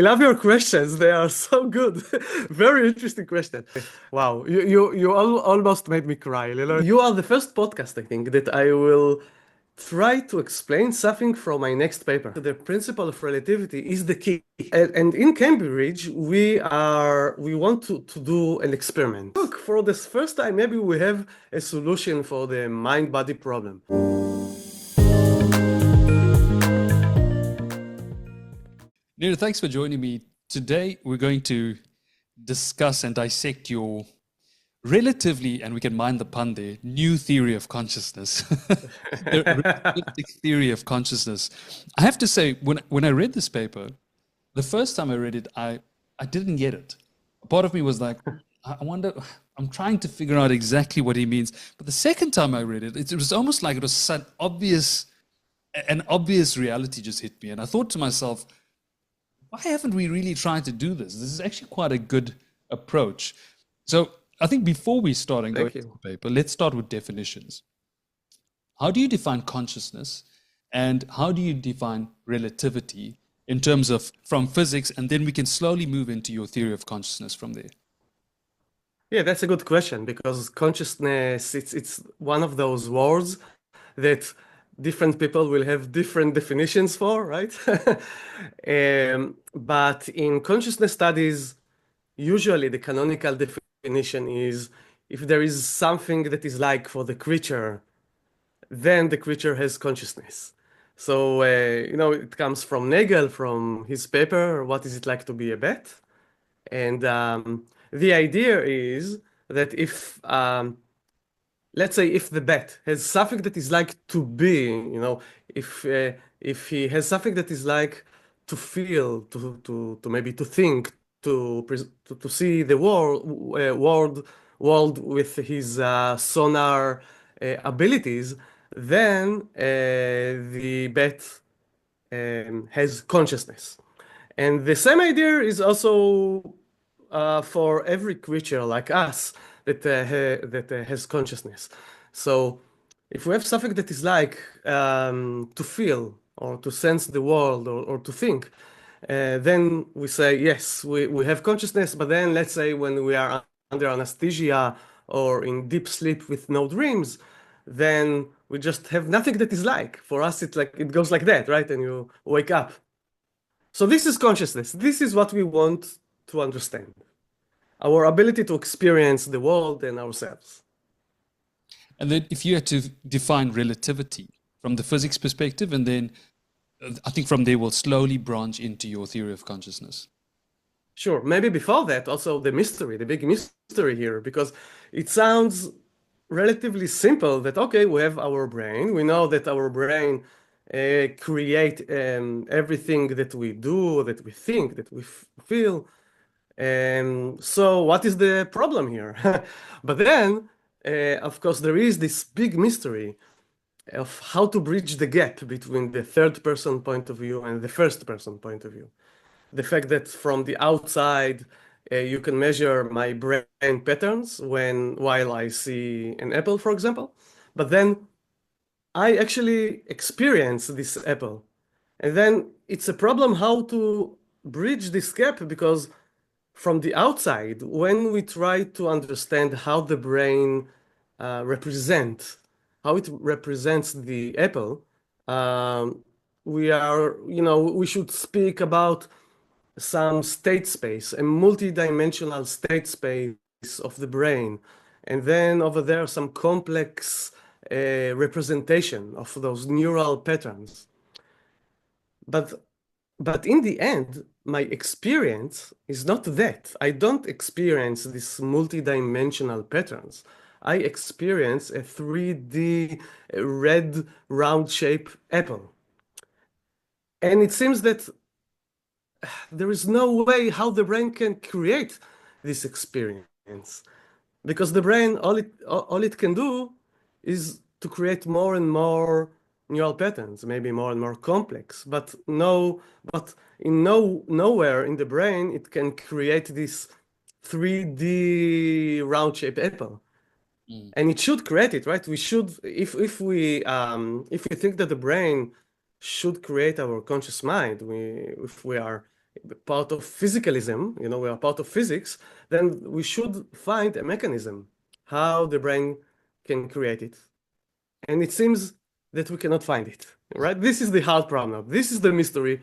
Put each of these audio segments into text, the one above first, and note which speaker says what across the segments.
Speaker 1: I love your questions. They are so good. Very interesting question. Wow, you almost made me cry. You are the first podcast, I think, that I will try to explain something from my next paper. The principle of relativity is the key. And in Cambridge, we want to do an experiment. Look, for this first time, maybe we have a solution for the mind-body problem.
Speaker 2: Nir, thanks for joining me. Today, we're going to discuss and dissect your relatively, and we can mind the pun there, new theory of consciousness, the relativistic theory of consciousness. I have to say, when I read this paper, the first time I read it, I didn't get it. Part of me was like, I wonder, I'm trying to figure out exactly what he means. But the second time I read it, it was almost like it was an obvious reality just hit me. And I thought to myself, why haven't we really tried to do this? This is actually quite a good approach. So I think before we start and go into the paper, let's start with definitions. How do you define consciousness and how do you define relativity in terms of from physics, and then we can slowly move into your theory of consciousness from there?
Speaker 1: Yeah, that's a good question because consciousness, it's one of those words that different people will have different definitions for, right? But in consciousness studies, usually the canonical definition is if there is something that is like for the creature, then the creature has consciousness. So, it comes from Nagel, from his paper, What is it like to be a bat? And the idea is that let's say if the bat has something that is like to be, if he has something that is like to feel, to maybe to think, to see the world with his sonar abilities, then the bat has consciousness. And the same idea is also for every creature like us that has consciousness. So if we have something that is like to feel or to sense the world or to think, then we say, yes, we have consciousness, but then let's say when we are under anesthesia or in deep sleep with no dreams, then we just have nothing that is like. For us, it's like it goes like that, right? And you wake up. So this is consciousness. This is what we want to understand. Our ability to experience the world and ourselves.
Speaker 2: And then if you had to define relativity from the physics perspective, and then I think from there we'll slowly branch into your theory of consciousness.
Speaker 1: Sure. Maybe before that, also the big mystery here, because it sounds relatively simple that, okay, we have our brain. We know that our brain create everything that we do, that we think, that we feel. So what is the problem here? But then, of course, there is this big mystery of how to bridge the gap between the third person point of view and the first person point of view. The fact that from the outside, you can measure my brain patterns while I see an apple, for example. But then I actually experience this apple. And then it's a problem how to bridge this gap because from the outside, when we try to understand how the brain represents the apple, we should speak about some state space, a multi-dimensional state space of the brain. And then over there, some complex representation of those neural patterns. But in the end, my experience is not that. I don't experience these multi-dimensional patterns. I experience a 3D red round shape apple. And it seems that there is no way how the brain can create this experience. Because the brain, all it can do is to create more and more neural patterns, maybe more and more complex, but nowhere in the brain it can create this 3D round shaped apple. And it should create it, right? We should, if we think that the brain should create our conscious mind, if we are part of physicalism, we are part of physics, then we should find a mechanism how the brain can create it. And it seems that we cannot find it, right? This is the hard problem. This is the mystery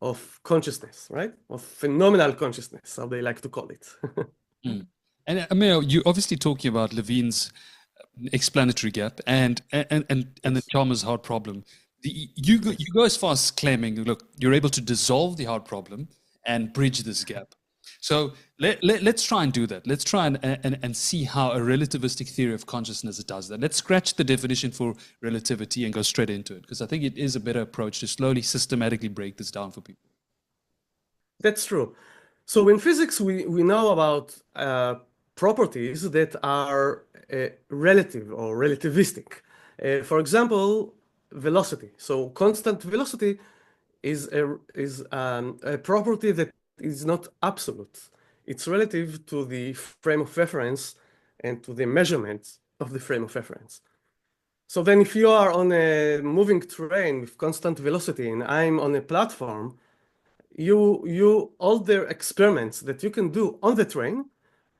Speaker 1: of consciousness, right? Of phenomenal consciousness, how they like to call it.
Speaker 2: And Amir, you're obviously talking about Levine's explanatory gap and the Chalmers hard problem. You go as far as claiming, look, you're able to dissolve the hard problem and bridge this gap. So let's try and do that. Let's try and see how a relativistic theory of consciousness does that. Let's scratch the definition for relativity and go straight into it, because I think it is a better approach to slowly, systematically break this down for people.
Speaker 1: That's true. So in physics, we know about properties that are relative or relativistic. For example, velocity. So constant velocity is a property that is not absolute. It's relative to the frame of reference and to the measurement of the frame of reference. So then if you are on a moving train with constant velocity and I'm on a platform, all the experiments that you can do on the train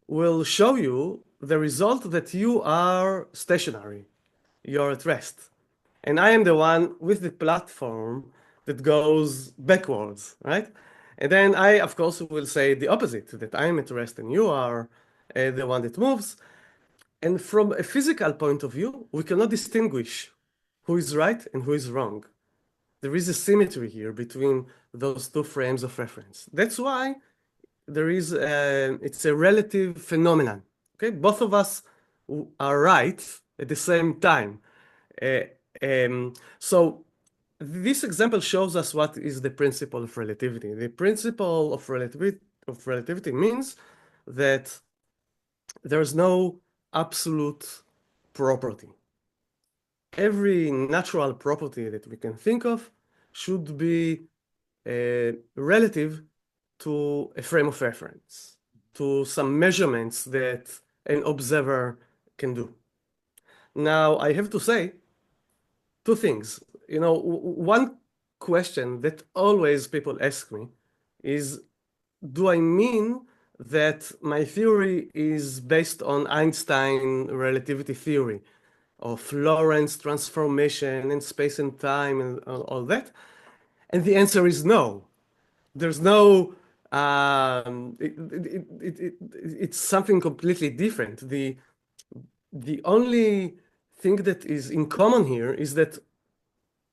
Speaker 1: will show you the result that you are stationary, you're at rest. And I am the one with the platform that goes backwards, right? And then I, of course, will say the opposite, that I am at rest and you are the one that moves. And from a physical point of view, we cannot distinguish who is right and who is wrong. There is a symmetry here between those two frames of reference. That's why it's a relative phenomenon. Okay, both of us are right at the same time. So this example shows us what is the principle of relativity. The principle of relativity means that there's no absolute property. Every natural property that we can think of should be relative to a frame of reference, to some measurements that an observer can do. Now, I have to say two things. One question that always people ask me is, do I mean that my theory is based on Einstein relativity theory of Lorentz transformation in space and time and all that? And the answer is no. There's no, it's something completely different. The only thing that is in common here is that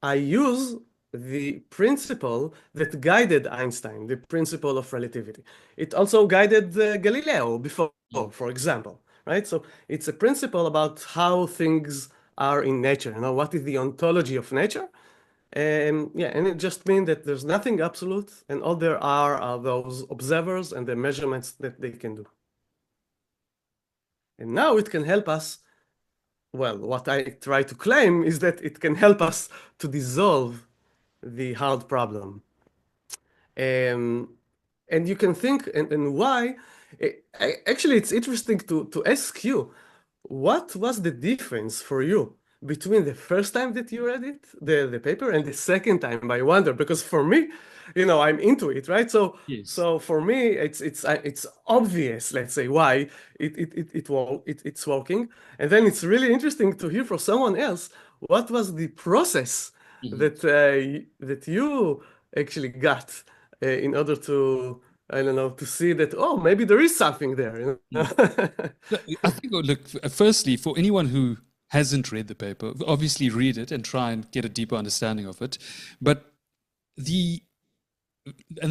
Speaker 1: I use the principle that guided Einstein, the principle of relativity. It also guided Galileo before, for example, right? So it's a principle about how things are in nature, what is the ontology of nature. And it just means that there's nothing absolute, and all there are those observers and the measurements that they can do. And now it can help us. Well, what I try to claim is that it can help us to dissolve the hard problem. And you can think, and why? Actually, it's interesting to ask you, what was the difference for you between the first time that you read it, the paper, and the second time? I wonder, because for me, I'm into it, right? So,
Speaker 2: Yes.
Speaker 1: so for me, it's obvious, let's say, why it's working, and then it's really interesting to hear from someone else what was the process that you actually got in order to, I don't know, to see that, oh, maybe there is something there.
Speaker 2: I think, look, firstly, for anyone who hasn't read the paper, obviously read it and try and get a deeper understanding of it. But the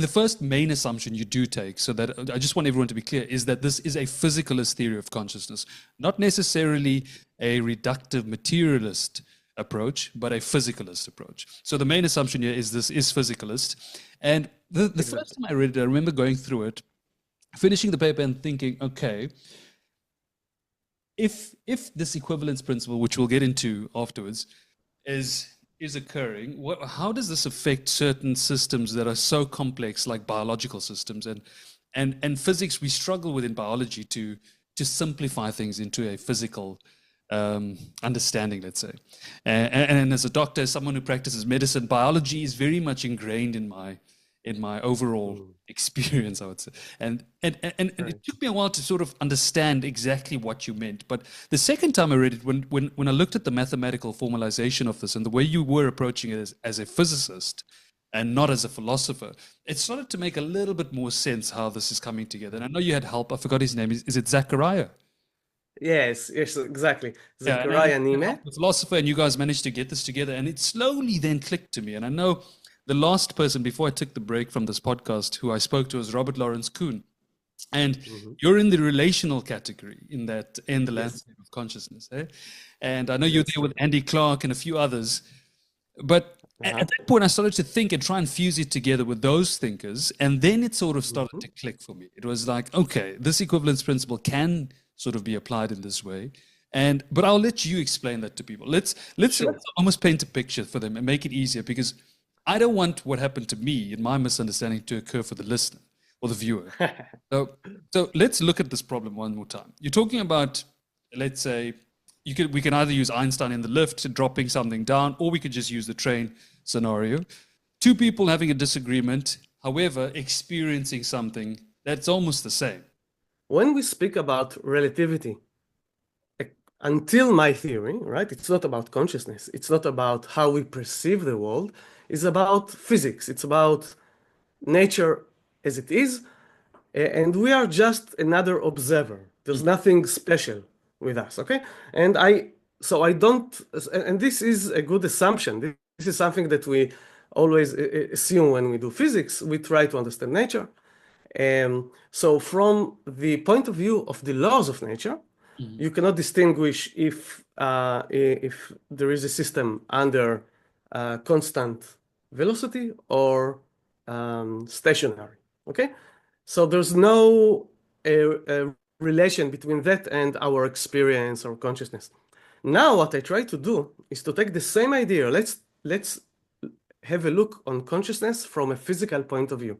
Speaker 2: first main assumption you do take, so that I just want everyone to be clear, is that this is a physicalist theory of consciousness, not necessarily a reductive materialist approach, but a physicalist approach. So the main assumption here is this is physicalist. And the first time I read it, I remember going through it, finishing the paper and thinking, okay, if this equivalence principle, which we'll get into afterwards, is occurring, how does this affect certain systems that are so complex, like biological systems? And physics, we struggle within biology to simplify things into a physical understanding, let's say. And as a doctor, as someone who practices medicine, biology is very much ingrained in in my overall experience, I would say. And it took me a while to sort of understand exactly what you meant. But the second time I read it, when I looked at the mathematical formalization of this and the way you were approaching it as a physicist and not as a philosopher, it started to make a little bit more sense how this is coming together. And I know you had help. I forgot his name. Is it Zachariah?
Speaker 1: Yes, exactly.
Speaker 2: Yeah,
Speaker 1: Zachariah
Speaker 2: and
Speaker 1: Neemeh.
Speaker 2: the philosopher, and you guys managed to get this together, and it slowly then clicked to me. And I know the last person before I took the break from this podcast who I spoke to was Robert Lawrence Kuhn. And you're in the relational category in the landscape of consciousness. Eh? And I know you're there with Andy Clark and a few others. But at that point, I started to think and try and fuse it together with those thinkers. And then it sort of started to click for me. It was like, okay, this equivalence principle can sort of be applied in this way. But I'll let you explain that to people. Let's almost paint a picture for them and make it easier, because I don't want what happened to me in my misunderstanding to occur for the listener or the viewer. So let's look at this problem one more time. You're talking about, let's say, we can either use Einstein in the lift dropping something down, or we could just use the train scenario. Two people having a disagreement, however, experiencing something that's almost the same.
Speaker 1: When we speak about relativity, until my theory, right, it's not about consciousness. It's not about how we perceive the world. It's about physics. It's about nature as it is. And we are just another observer. There's nothing special with us, okay? And this is a good assumption. This is something that we always assume when we do physics. We try to understand nature. So from the point of view of the laws of nature, you cannot distinguish if there is a system under constant velocity or stationary, okay? So there's no relation between that and our experience or consciousness. Now what I try to do is to take the same idea. Let's have a look on consciousness from a physical point of view.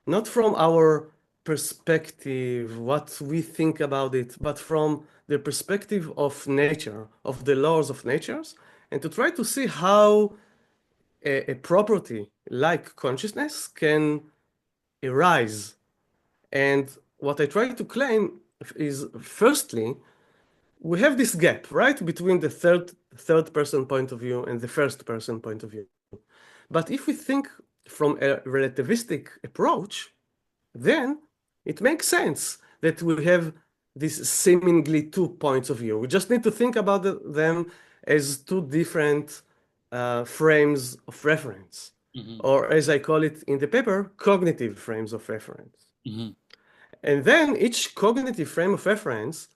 Speaker 1: Not from our perspective, what we think about it, but from the perspective of nature, of the laws of natures, and to try to see how a property like consciousness can arise. And what I try to claim is, firstly, we have this gap, right, between the third person point of view and the first person point of view. But if we think from a relativistic approach, then it makes sense that we have these seemingly two points of view. We just need to think about them as two different frames of reference, or as I call it in the paper, cognitive frames of reference. And then each cognitive frame of reference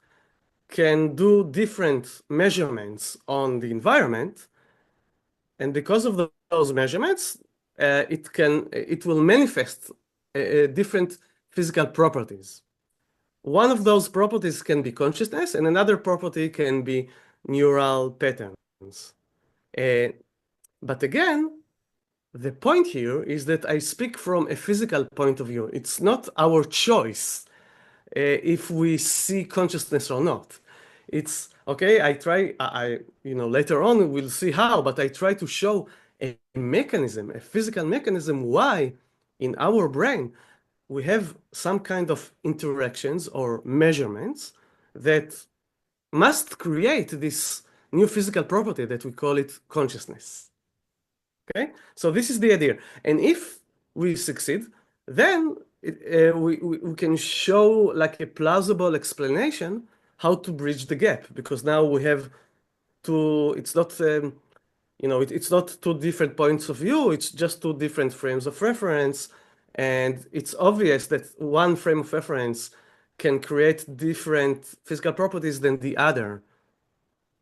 Speaker 1: can do different measurements on the environment. And because of those measurements, it will manifest different physical properties. One of those properties can be consciousness, and another property can be neural patterns. But again, the point here is that I speak from a physical point of view. It's not our choice if we see consciousness or not. It's okay. Later on we'll see how, but I try to show a mechanism, a physical mechanism, why in our brain we have some kind of interactions or measurements that must create this new physical property that we call it consciousness. Okay, so this is the idea. And if we succeed, then we can show like a plausible explanation how to bridge the gap, because now we have it's not it's not two different points of view, it's just two different frames of reference. And it's obvious that one frame of reference can create different physical properties than the other.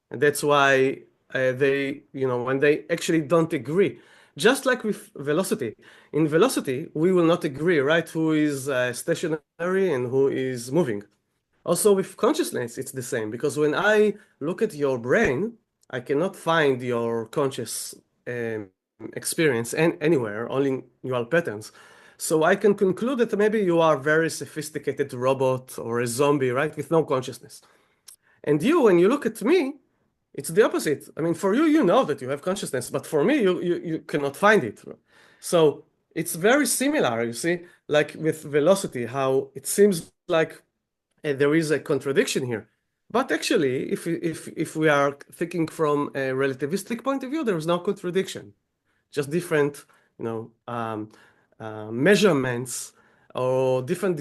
Speaker 1: And that's why when they actually don't agree. Just like with velocity. In velocity, we will not agree, right? Who is stationary and who is moving. Also with consciousness, it's the same, because when I look at your brain, I cannot find your conscious experience anywhere, only neural patterns. So I can conclude that maybe you are a very sophisticated robot or a zombie, right, with no consciousness. And when you look at me, it's the opposite. I mean, for you, you know that you have consciousness, but for me, you cannot find it. So it's very similar, you see, like with velocity, how it seems like there is a contradiction here. But actually, if we are thinking from a relativistic point of view, there is no contradiction, just different, measurements or different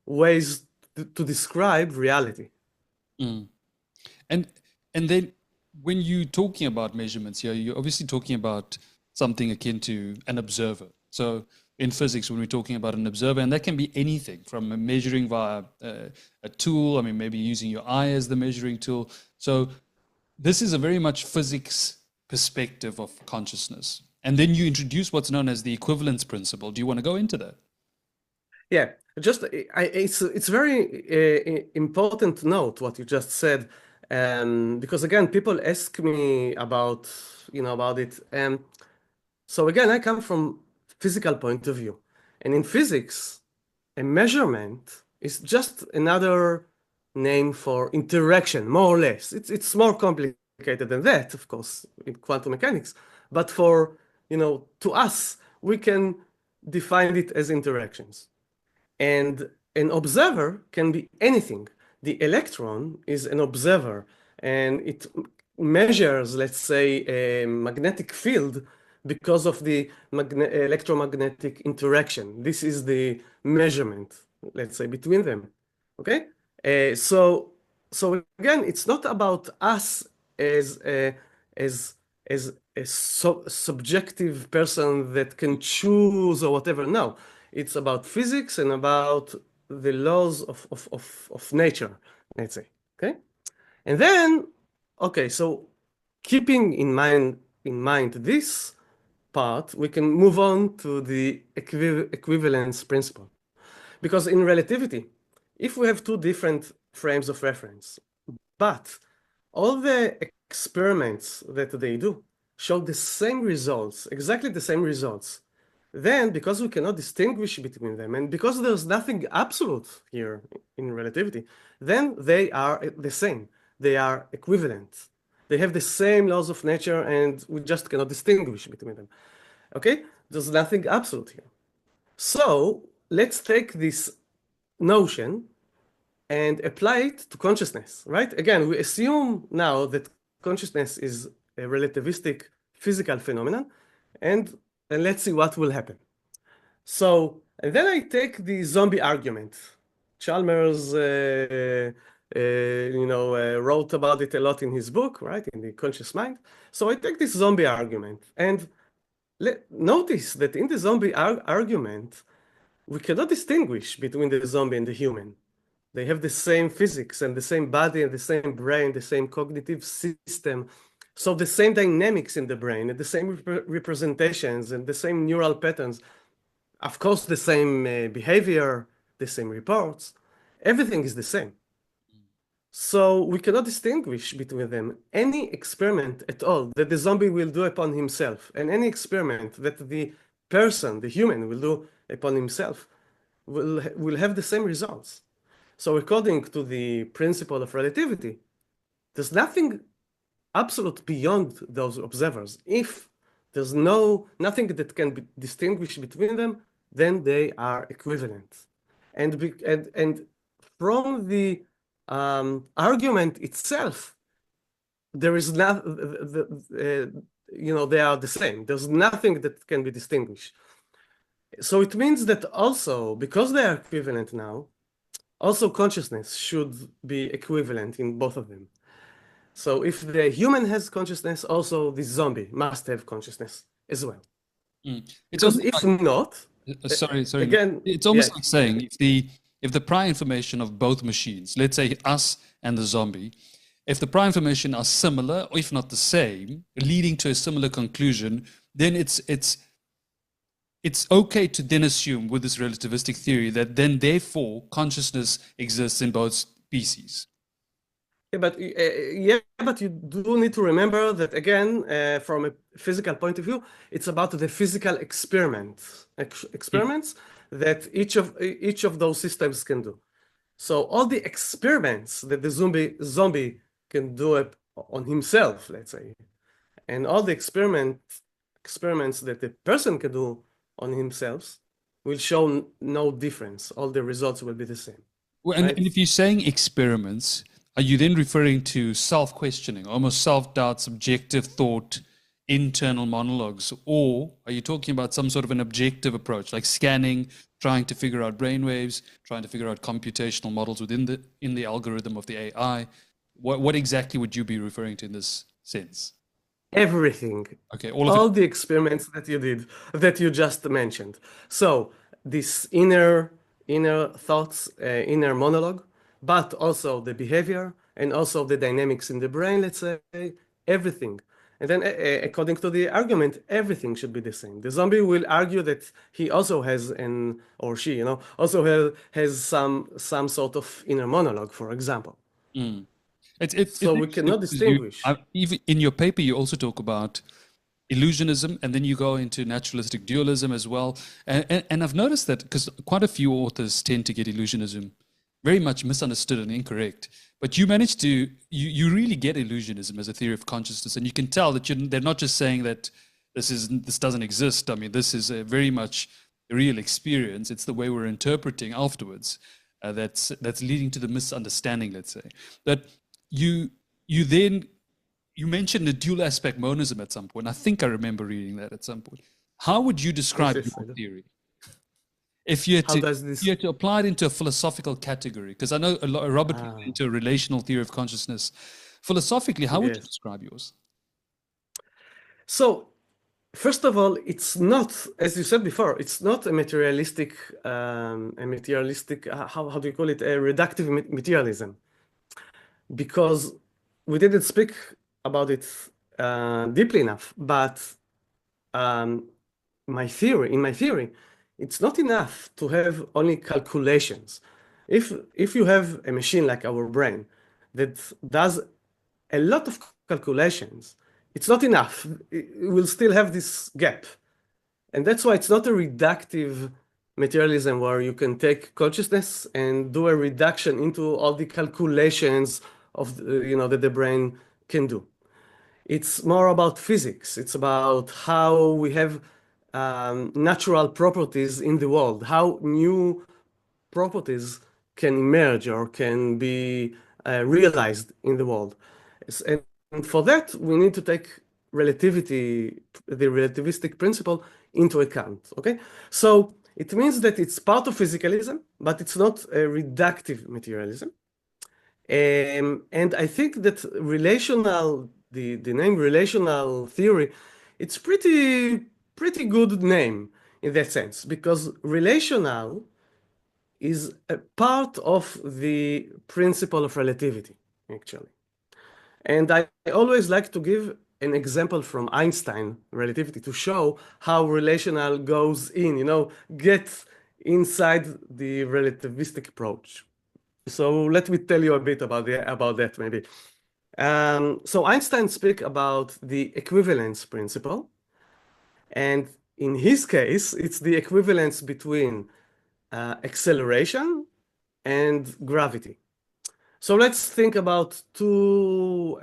Speaker 1: ways to describe reality.
Speaker 2: Mm. And then when you're talking about measurements here, you're obviously talking about something akin to an observer. So in physics, when we're talking about an observer, and that can be anything from measuring via a tool, I mean, maybe using your eye as the measuring tool. So this is a very much physics perspective of consciousness. And then you introduce what's known as the equivalence principle. Do you want to go into that?
Speaker 1: Yeah, it's very important note what you just said, because again, people ask me about it. So again, I come from physical point of view, and in physics, a measurement is just another name for interaction, more or less. It's more complicated than that, of course, in quantum mechanics. But to us, we can define it as interactions. And an observer can be anything. The electron is an observer, and it measures, let's say, a magnetic field because of the electromagnetic interaction. This is the measurement, let's say, between them. Okay? So again, it's not about us as a subjective person that can choose or whatever. No, it's about physics and about the laws of nature, let's say. Okay? And then, okay, so keeping in mind this part, we can move on to the equivalence principle. Because in relativity, if we have two different frames of reference, but all the experiments that they do show the same results, exactly the same results, then because we cannot distinguish between them, and because there's nothing absolute here in relativity, then they are the same. They are equivalent. They have the same laws of nature, and we just cannot distinguish between them. Okay? There's nothing absolute here. So let's take this notion and apply it to consciousness, right? Again, we assume now that consciousness is a relativistic physical phenomenon, and let's see what will happen. So, and then I take the zombie argument. Chalmers, wrote about it a lot in his book, right, in The Conscious Mind. So I take this zombie argument, and notice that in the zombie argument, we cannot distinguish between the zombie and the human. They have the same physics and the same body and the same brain, the same cognitive system. So the same dynamics in the brain and the same representations and the same neural patterns. Of course, the same behavior, the same reports. Everything is the same. So we cannot distinguish between them. Any experiment at all that the zombie will do upon himself and any experiment that the person, the human, will do upon himself will have the same results. So according to the principle of relativity, there's nothing absolute beyond those observers. If there's nothing that can be distinguished between them, then they are equivalent. And from the argument itself, there is not, they are the same. There's nothing that can be distinguished. So it means that also, because they are equivalent now, also consciousness should be equivalent in both of them. So if the human has consciousness, also the zombie must have consciousness as well. Because if not,
Speaker 2: sorry.
Speaker 1: Again,
Speaker 2: it's almost like saying if the prior information of both machines, let's say us and the zombie, if the prior information are similar, or if not the same, leading to a similar conclusion, then it's okay to then assume with this relativistic theory that then therefore consciousness exists in both species.
Speaker 1: Yeah, but you do need to remember that again, from a physical point of view, it's about the physical experiments that each of those systems can do. So all the experiments that the zombie can do on himself, let's say, and all the experiments that the person can do on himself will show no difference. All the results will be the same.
Speaker 2: Well, and if you're saying experiments, are you then referring to self-questioning, almost self-doubt, subjective thought, internal monologues, or are you talking about some sort of an objective approach, like scanning, trying to figure out brainwaves, trying to figure out computational models within the algorithm of the AI? What exactly would you be referring to in this sense?
Speaker 1: Everything.
Speaker 2: Okay,
Speaker 1: all the experiments that you did, that you just mentioned. So this inner thoughts, inner monologue, but also the behavior and also the dynamics in the brain, let's say, everything. And then according to the argument, everything should be the same. The zombie will argue that he also has or she, also has some sort of inner monologue, for example. So we cannot distinguish.
Speaker 2: Even in your paper, you also talk about illusionism, and then you go into naturalistic dualism as well. And I've noticed that because quite a few authors tend to get illusionism very much misunderstood and incorrect. But you managed to, you really get illusionism as a theory of consciousness, and you can tell that they're not just saying that this doesn't exist. I mean, this is a very much a real experience. It's the way we're interpreting afterwards that's leading to the misunderstanding, let's say. But you mentioned the dual aspect monism at some point. I think I remember reading that at some point. How would you describe your theory? If you had to apply it into a philosophical category, because I know Robert went into a relational theory of consciousness. Philosophically, how would you describe yours?
Speaker 1: So, first of all, it's not, as you said before, it's not a materialistic, how do you call it, a reductive materialism. Because we didn't speak about it deeply enough, but in my theory, it's not enough to have only calculations. If you have a machine like our brain that does a lot of calculations, it's not enough. It will still have this gap. And that's why it's not a reductive materialism where you can take consciousness and do a reduction into all the calculations of that the brain can do. It's more about physics. It's about how we have natural properties in the world, how new properties can emerge or can be realized in the world. And for that, we need to take relativity, the relativistic principle, into account. Okay, so it means that it's part of physicalism, but it's not a reductive materialism. And I think that the name relational theory, it's pretty good name in that sense, because relational is a part of the principle of relativity, actually. And I always like to give an example from Einstein relativity to show how relational goes in, gets inside the relativistic approach. So let me tell you a bit about that maybe. So Einstein speak about the equivalence principle, and in his case, it's the equivalence between acceleration and gravity. So let's think about two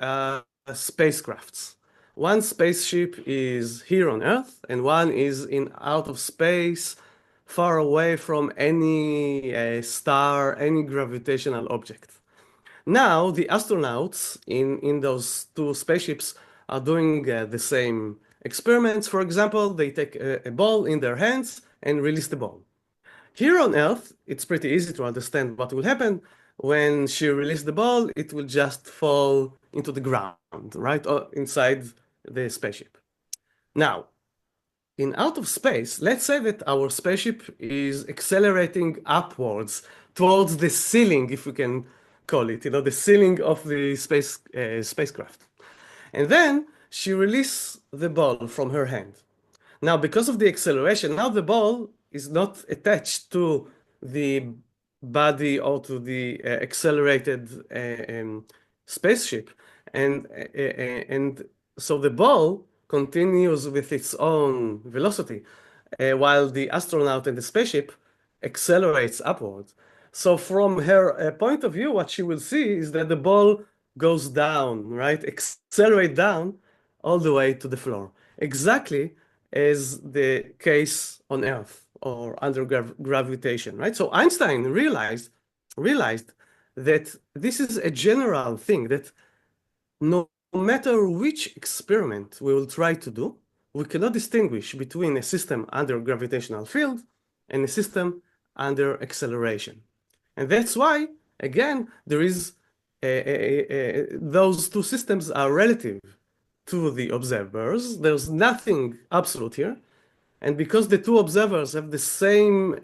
Speaker 1: spacecrafts. One spaceship is here on Earth, and one is in out of space, far away from any star, any gravitational object. Now, the astronauts in those two spaceships are doing the same experiments. For example, they take a ball in their hands and release the ball. Here on Earth, it's pretty easy to understand what will happen. When she releases the ball, it will just fall into the ground, right, or inside the spaceship. Now, in out of space, let's say that our spaceship is accelerating upwards towards the ceiling, if we can call it, the ceiling of the spacecraft. And then she releases the ball from her hand. Now, because of the acceleration, now the ball is not attached to the body or to the accelerated spaceship. And so the ball continues with its own velocity, while the astronaut and the spaceship accelerates upwards. So from her point of view, what she will see is that the ball goes down, right? Accelerate down, all the way to the floor, exactly as the case on Earth or under gravitation, right? So Einstein realized that this is a general thing, that no matter which experiment we will try to do, we cannot distinguish between a system under gravitational field and a system under acceleration. And that's why, again, there is those two systems are relative to the observers. There's nothing absolute here. And because the two observers have the same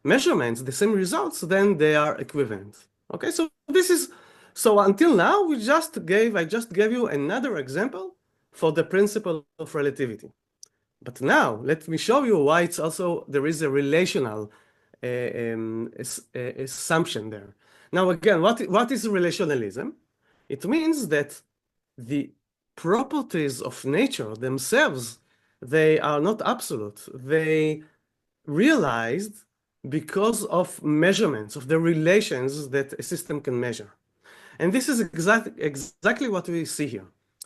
Speaker 1: measurements, the same results, then they are equivalent. Okay, so this is, so until now, I just gave you another example for the principle of relativity. But now, let me show you why it's also, there is a relational assumption there. Now, again, what is relationalism? It means that the properties of nature themselves, they are not absolute. They realized because of measurements, of the relations that a system can measure. And this is exactly what we see here.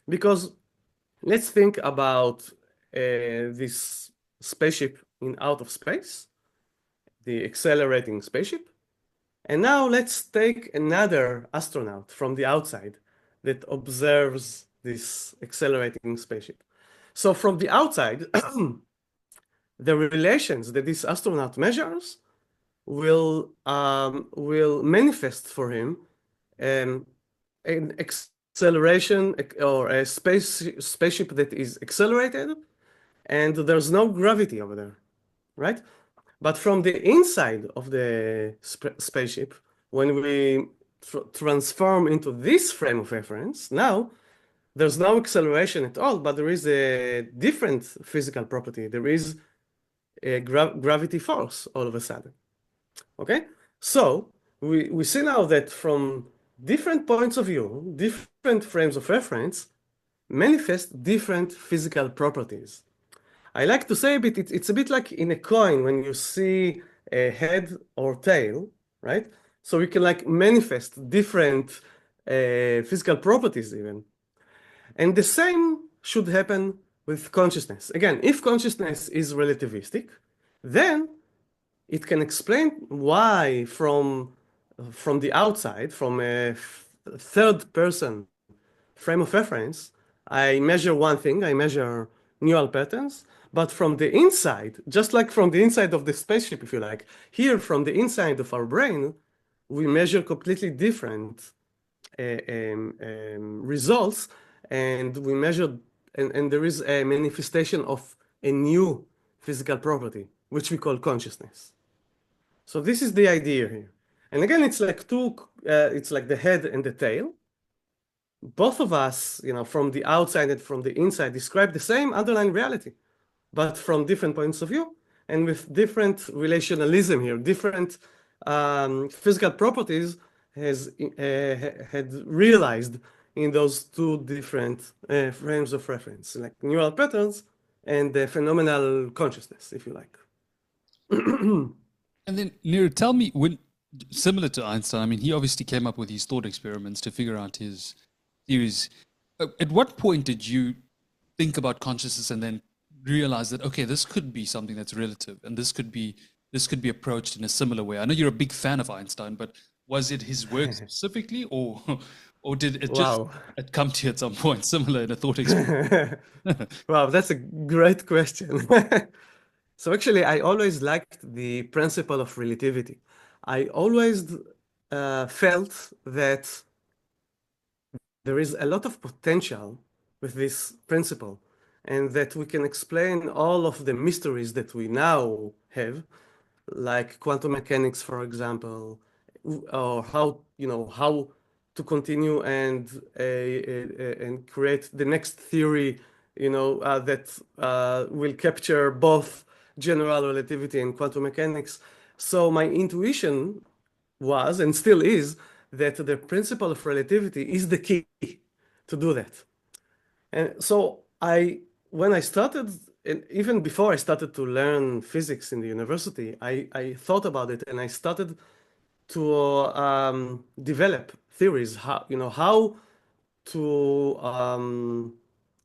Speaker 1: Because let's think about this spaceship in out of space, the accelerating spaceship. And now let's take another astronaut from the outside that observes this accelerating spaceship. So from the outside, the relations that this astronaut measures will manifest for him an acceleration or a spaceship that is accelerated, and there's no gravity over there, right? But from the inside of the spaceship, when we transform into this frame of reference, now there's no acceleration at all, but there is a different physical property. There is a gravity force all of a sudden. Okay? So we see now that from different points of view, different frames of reference manifest different physical properties. I like to say it's a bit like in a coin when you see a head or tail, right? So we can like manifest different physical properties even. And the same should happen with consciousness. Again, if consciousness is relativistic, then it can explain why from the outside, from a third person frame of reference, I measure one thing, I measure neural patterns, but from the inside, just like from the inside of the spaceship, if you like, here from the inside of our brain, we measure completely different results, and we measure, and there is a manifestation of a new physical property, which we call consciousness. So this is the idea here. And again, it's like it's like the head and the tail. Both of us, from the outside and from the inside, describe the same underlying reality, but from different points of view and with different relationalism here, different physical properties had realized in those two different frames of reference, like neural patterns and the phenomenal consciousness, if you like.
Speaker 2: And then, Nir, tell me, when similar to Einstein, I mean, he obviously came up with these thought experiments to figure out his theories. At what point did you think about consciousness and then realize that, okay, this could be something that's relative, and this could be approached in a similar way? I know you're a big fan of Einstein, but was it his work specifically, or did it just come to you at some point, similar in a thought experiment?
Speaker 1: Wow, that's a great question. So actually, I always liked the principle of relativity. I always felt that there is a lot of potential with this principle, and that we can explain all of the mysteries that we now have, like quantum mechanics, for example, or how to continue and create the next theory, that will capture both general relativity and quantum mechanics. So my intuition was, and still is, that the principle of relativity is the key to do that. And so when I started, and even before I started to learn physics in the university, I thought about it, and I started to develop theories, how to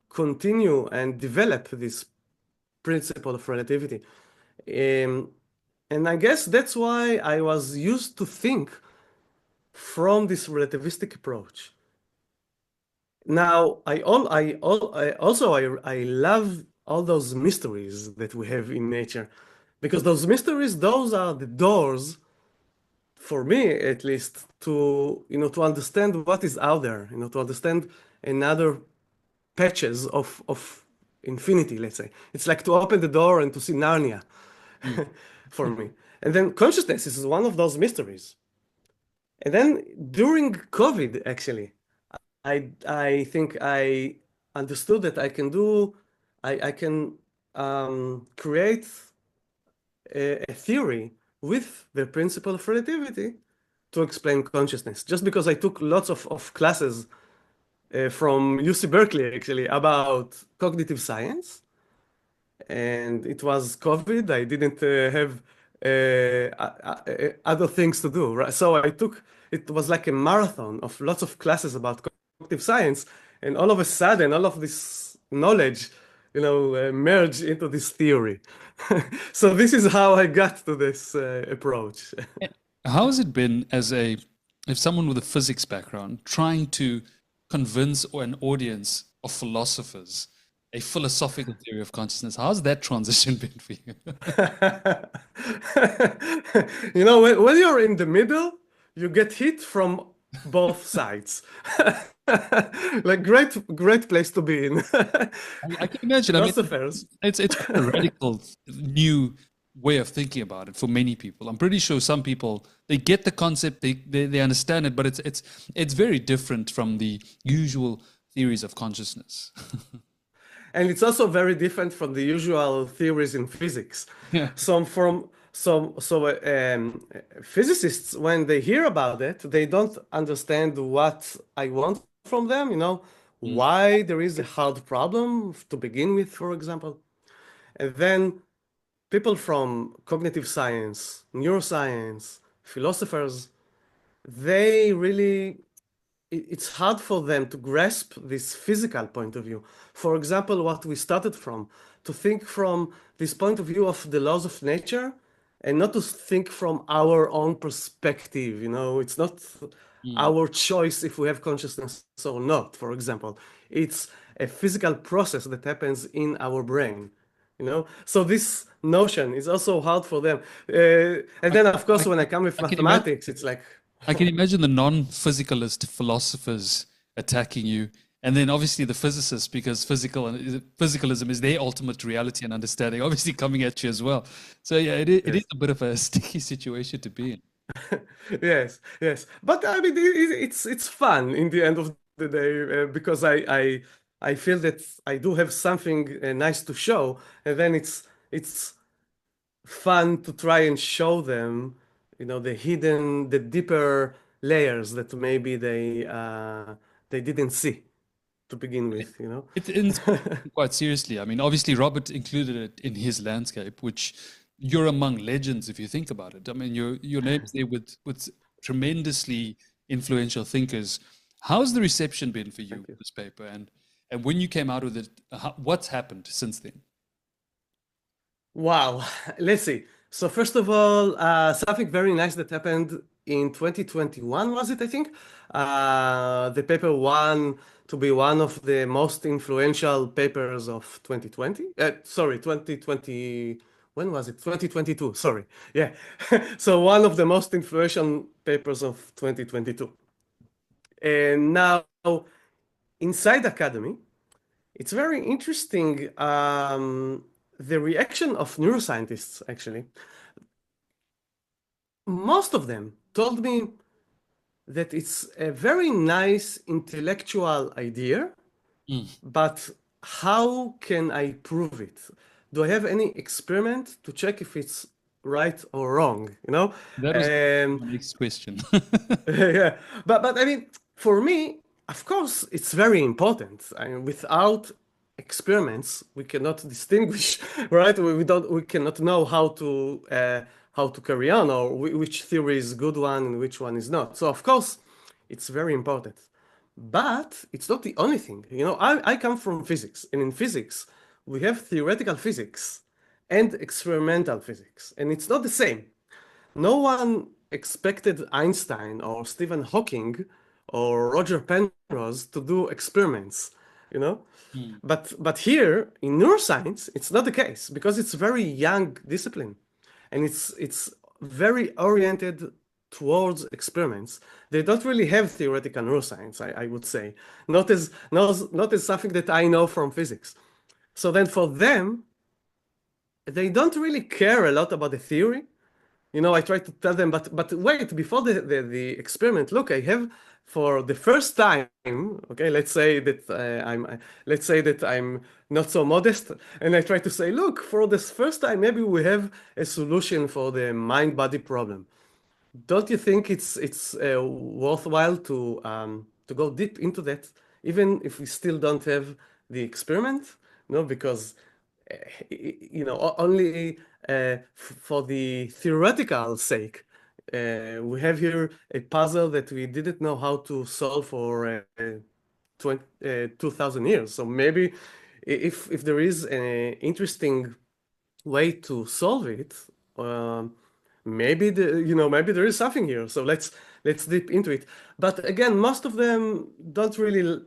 Speaker 1: continue and develop this principle of relativity. Um, and I guess that's why I was used to think from this relativistic approach. Now, I love all those mysteries that we have in nature, because those mysteries, those are the doors, for me at least, to to understand what is out there, to understand another patches of infinity, let's say. It's like to open the door and to see Narnia for me. And then consciousness is one of those mysteries. And then during COVID, actually, I think I understood that I can create a theory with the principle of relativity to explain consciousness. Just because I took lots of classes from UC Berkeley, actually, about cognitive science. And it was COVID. I didn't have other things to do, right? So it was like a marathon of lots of classes about cognitive science. And all of a sudden, all of this knowledge, merged into this theory. So this is how I got to this approach.
Speaker 2: How has it been if someone with a physics background trying to convince an audience of philosophers a philosophical theory of consciousness? How's that transition been for you?
Speaker 1: When you're in the middle, you get hit from both sides. Like great place to be in.
Speaker 2: I can imagine.
Speaker 1: Philosophers.
Speaker 2: It's quite a radical new way of thinking about it for many people. I'm pretty sure some people, they get the concept, they understand it, but it's very different from the usual theories of consciousness.
Speaker 1: And it's also very different from the usual theories in physics.
Speaker 2: Yeah.
Speaker 1: Physicists, when they hear about it, they don't understand what I want from them, why there is a hard problem to begin with, for example. And then people from cognitive science, neuroscience, philosophers, they really, it's hard for them to grasp this physical point of view. For example, what we started from, to think from this point of view of the laws of nature, and not to think from our own perspective. It's not our choice if we have consciousness or not, for example. It's a physical process that happens in our brain. So this notion is also hard for them. And then, of course, when I come with mathematics, it's like...
Speaker 2: I can imagine the non-physicalist philosophers attacking you, and then obviously the physicists, because physicalism is their ultimate reality and understanding, obviously coming at you as well. So yeah, it is a bit of a sticky situation to be in.
Speaker 1: Yes. But I mean, it's fun in the end of the day, because I feel that I do have something nice to show, and then it's fun to try and show them, the deeper layers that maybe they didn't see to begin with.
Speaker 2: It's quite seriously. I mean, obviously Robert included it in his landscape, which you're among legends if you think about it. I mean, your name's there with tremendously influential thinkers. How's the reception been for you with this paper? And when you came out with it, what's happened since then?
Speaker 1: Wow. Let's see. So first of all, something very nice that happened in 2021, was it, I think? The paper won to be one of the most influential papers of 2020. Sorry, 2020. When was it? 2022. Sorry. Yeah. So one of the most influential papers of 2022. And now inside academy, it's very interesting, the reaction of neuroscientists, actually. Most of them told me that it's a very nice intellectual idea, but how can I prove it? Do I have any experiment to check if it's right or wrong?
Speaker 2: That was my next question.
Speaker 1: Yeah, but I mean, for me, of course, it's very important. I mean, without experiments, we cannot distinguish, right? We cannot know how to carry on, or which theory is good one and which one is not. So of course, it's very important. But it's not the only thing. You know, I come from physics, and in physics, we have theoretical physics and experimental physics, and it's not the same. No one expected Einstein or Stephen Hawking or Roger Penrose to do experiments, you know?
Speaker 2: Mm.
Speaker 1: But here in neuroscience, it's not the case because it's a very young discipline and it's very oriented towards experiments. They don't really have theoretical neuroscience, I would say, not as something that I know from physics. So then for them, they don't really care a lot about the theory. You know, I try to tell them, but wait, before the experiment, look, I have for the first time, okay, let's say that I'm not so modest, and I try to say, look, for this first time, maybe we have a solution for the mind-body problem. Don't you think it's worthwhile to go deep into that, even if we still don't have the experiment? No, because you know, only for the theoretical sake, we have here a puzzle that we didn't know how to solve for 2,000 years. So maybe if there is an interesting way to solve it, maybe maybe there is something here. So let's dip into it. But again, most of them don't really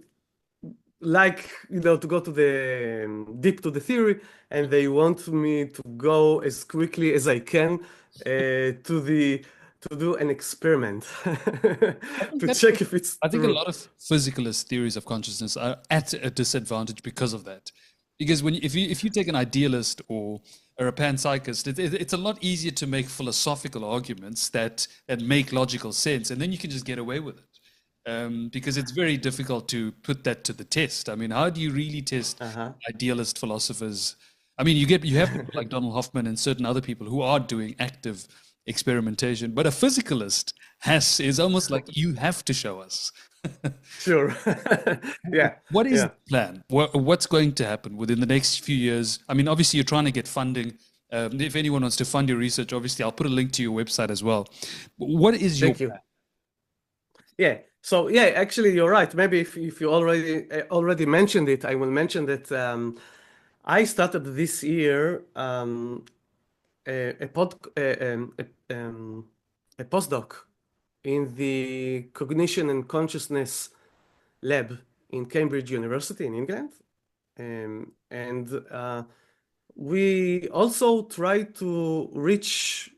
Speaker 1: like, you know, to go to the deep to the theory, and they want me to go as quickly as I can to do an experiment to check if it's
Speaker 2: I think a
Speaker 1: true.
Speaker 2: lot of physicalist theories of consciousness are at a disadvantage because of that. Because if you take an idealist or a panpsychist, it's a lot easier to make philosophical arguments that make logical sense, and then you can just get away with it. Because it's very difficult to put that to the test. I mean, how do you really test idealist philosophers? I mean, you have people like Donald Hoffman and certain other people who are doing active experimentation, but a physicalist is almost like you have to show us.
Speaker 1: Sure. Yeah.
Speaker 2: What is
Speaker 1: Yeah.
Speaker 2: the plan? What's going to happen within the next few years? I mean, obviously, you're trying to get funding. If anyone wants to fund your research, obviously, I'll put a link to your website as well. What is your
Speaker 1: Thank you.
Speaker 2: plan?
Speaker 1: Yeah. So yeah, actually, you're right. Maybe if you already mentioned it, I will mention that I started this year a postdoc in the Cognition and Consciousness lab in Cambridge University in England, and we also try to reach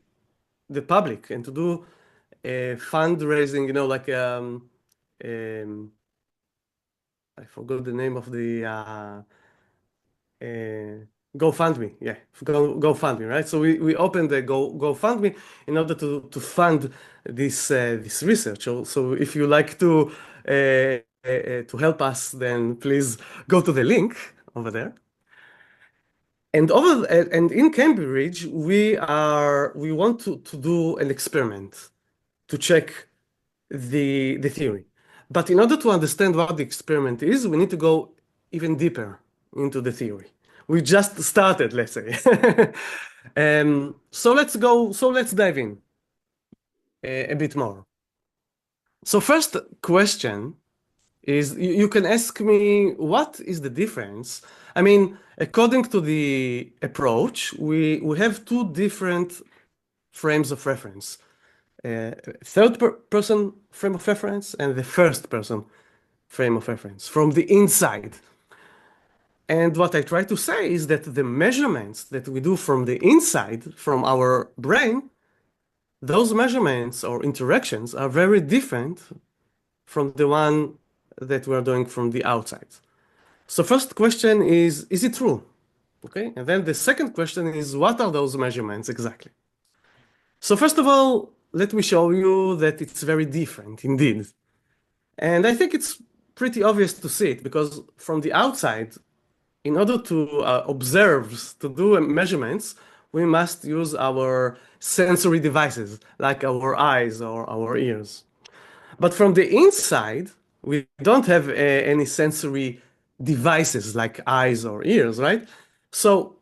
Speaker 1: the public and to do fundraising. You know, like I forgot the name of the GoFundMe. Yeah, GoFundMe, right? So we opened the GoFundMe in order to fund this research. So if you like to help us, then please go to the link over there. And in Cambridge, we want to do an experiment to check the theory. But in order to understand what the experiment is, we need to go even deeper into the theory. We just started, let's say. So let's dive in a bit more. So first question is, you can ask me, what is the difference? I mean, according to the approach, we have two different frames of reference. Third person frame of reference and the first person frame of reference from the inside. And what I try to say is that the measurements that we do from the inside, from our brain, those measurements or interactions are very different from the one that we are doing from the outside. So first question is it true? Okay, and then the second question is, what are those measurements exactly? So first of all, let me show you that it's very different indeed. And I think it's pretty obvious to see it because from the outside, in order to observe, to do measurements, we must use our sensory devices like our eyes or our ears. But from the inside, we don't have any sensory devices like eyes or ears, right? So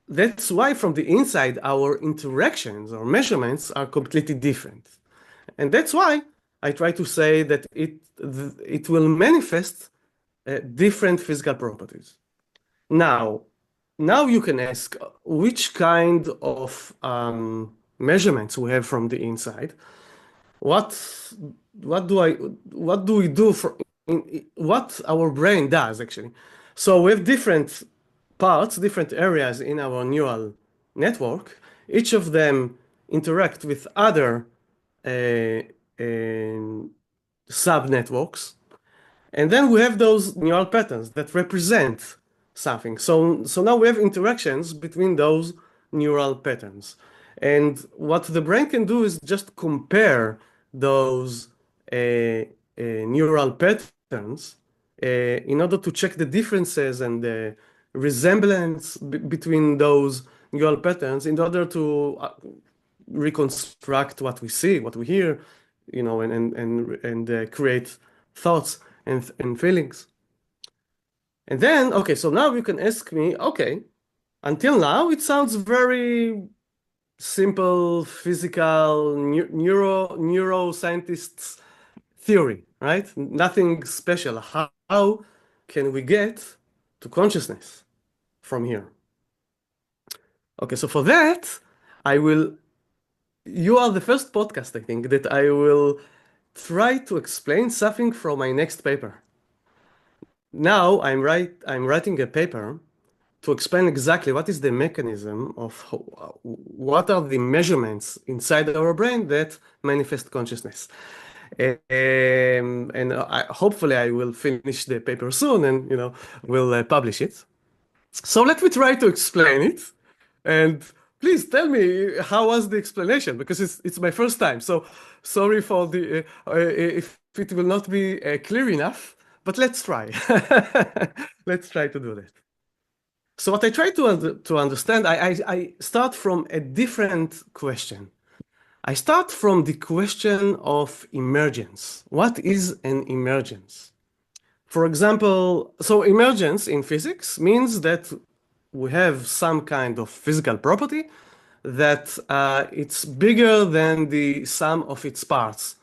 Speaker 1: that's why from the inside, our interactions or measurements are completely different. And that's why I try to say that it will manifest different physical properties. Now you can ask which kind of measurements we have from the inside. What do we do for what our brain does actually? So we have different parts, different areas in our neural network. Each of them interact with other sub-networks. And then we have those neural patterns that represent something. So now we have interactions between those neural patterns. And what the brain can do is just compare those neural patterns in order to check the differences and the resemblance between those neural patterns in order to reconstruct what we see, what we hear, and create thoughts and feelings. And then, okay, so now you can ask me, okay, until now it sounds very simple physical neuroscientists theory, right? Nothing special. How can we get to consciousness from here? Okay, so for that, you are the first podcast, I think, that I will try to explain something from my next paper. Now I'm writing a paper to explain exactly what is the mechanism of what are the measurements inside our brain that manifest consciousness. Hopefully I will finish the paper soon and we'll publish it. So let me try to explain it, and please tell me how was the explanation, because it's my first time. So sorry for the if it will not be clear enough, but let's try. Let's try to do that. So what I try to understand, I start from a different question. I start from the question of emergence. What is an emergence? For example, so emergence in physics means that we have some kind of physical property that it's bigger than the sum of its parts.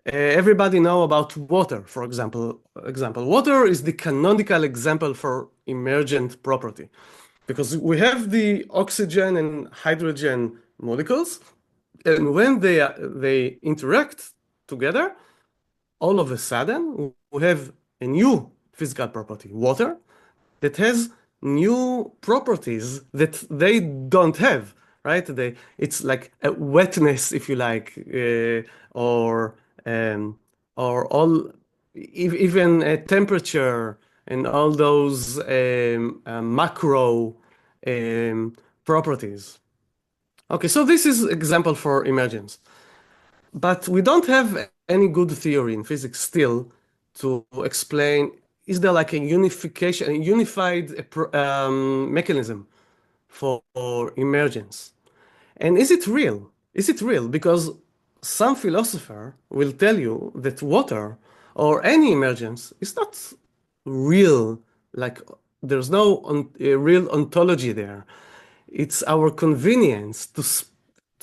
Speaker 1: Everybody know about water, for example. Water is the canonical example for emergent property, because we have the oxygen and hydrogen molecules, and when they interact together, all of a sudden we have a new physical property, water, that has new properties that they don't have, right? It's like a wetness, if you like, or even a temperature and all those macro properties. Okay, so this is example for emergence. But we don't have any good theory in physics still to explain, is there like a unification, a unified mechanism for emergence? And is it real? Is it real? Because some philosopher will tell you that water or any emergence is not real, like there's no real ontology there. It's our convenience to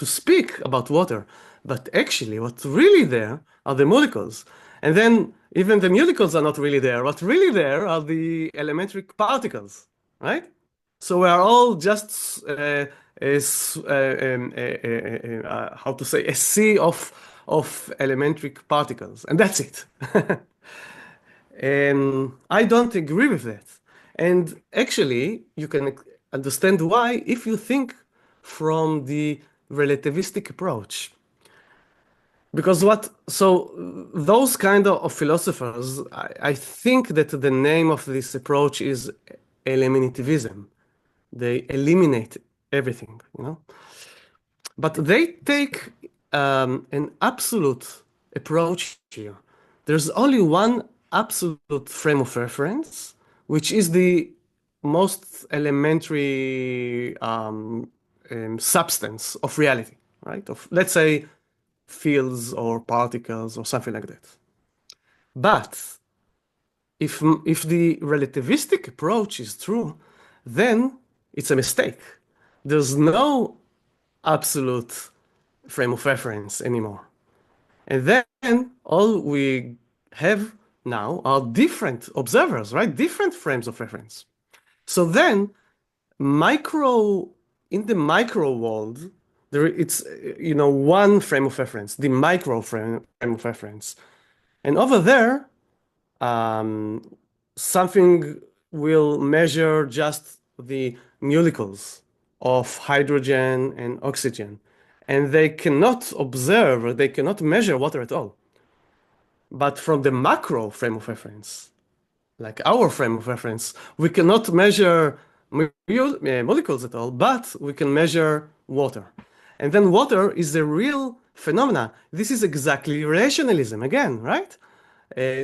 Speaker 1: speak about water, but actually what's really there are the molecules. And then even the molecules are not really there. What's really there are the elementary particles, right? So we are all just how to say, a sea of elementary particles, and that's it. I don't agree with that. And actually, you can understand why if you think from the relativistic approach. Because those kind of philosophers, I think that the name of this approach is eliminativism. They eliminate everything, But they take an absolute approach here. There's only one absolute frame of reference, which is the most elementary substance of reality, right? Let's say, fields or particles or something like that. But if the relativistic approach is true, then it's a mistake. There's no absolute frame of reference anymore. And then all we have now are different observers, right? Different frames of reference. So then micro, in the micro world, it's one frame of reference, the micro frame of reference. And over there, um, something will measure just the molecules of hydrogen and oxygen. And they cannot observe, they cannot measure water at all. But from the macro frame of reference, like our frame of reference, we cannot measure molecules at all, but we can measure water. And then water is a real phenomena. This is exactly rationalism again, right?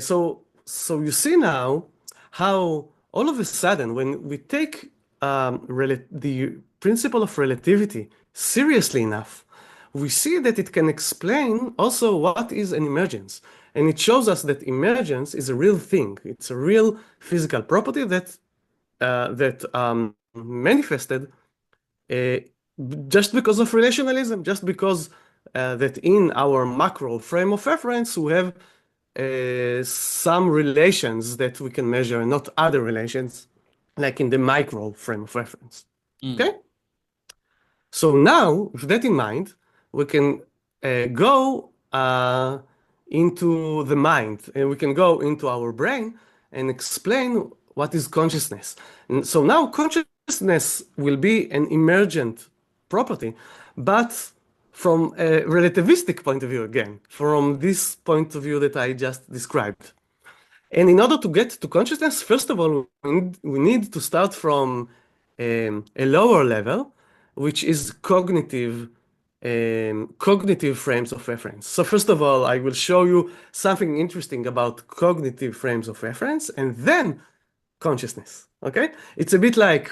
Speaker 1: So you see now how all of a sudden, when we take the principle of relativity seriously enough, we see that it can explain also what is an emergence. And it shows us that emergence is a real thing. It's a real physical property that manifested just because of relationalism, just because that in our macro frame of reference, we have some relations that we can measure, not other relations, like in the micro frame of reference. Okay? So now, with that in mind, we can go into the mind, and we can go into our brain and explain what is consciousness. And so now consciousness will be an emergent property, but from a relativistic point of view again, from this point of view that I just described. And in order to get to consciousness, first of all, we need to start from a lower level, which is cognitive frames of reference. So first of all, I will show you something interesting about cognitive frames of reference, and then consciousness. Okay? It's a bit like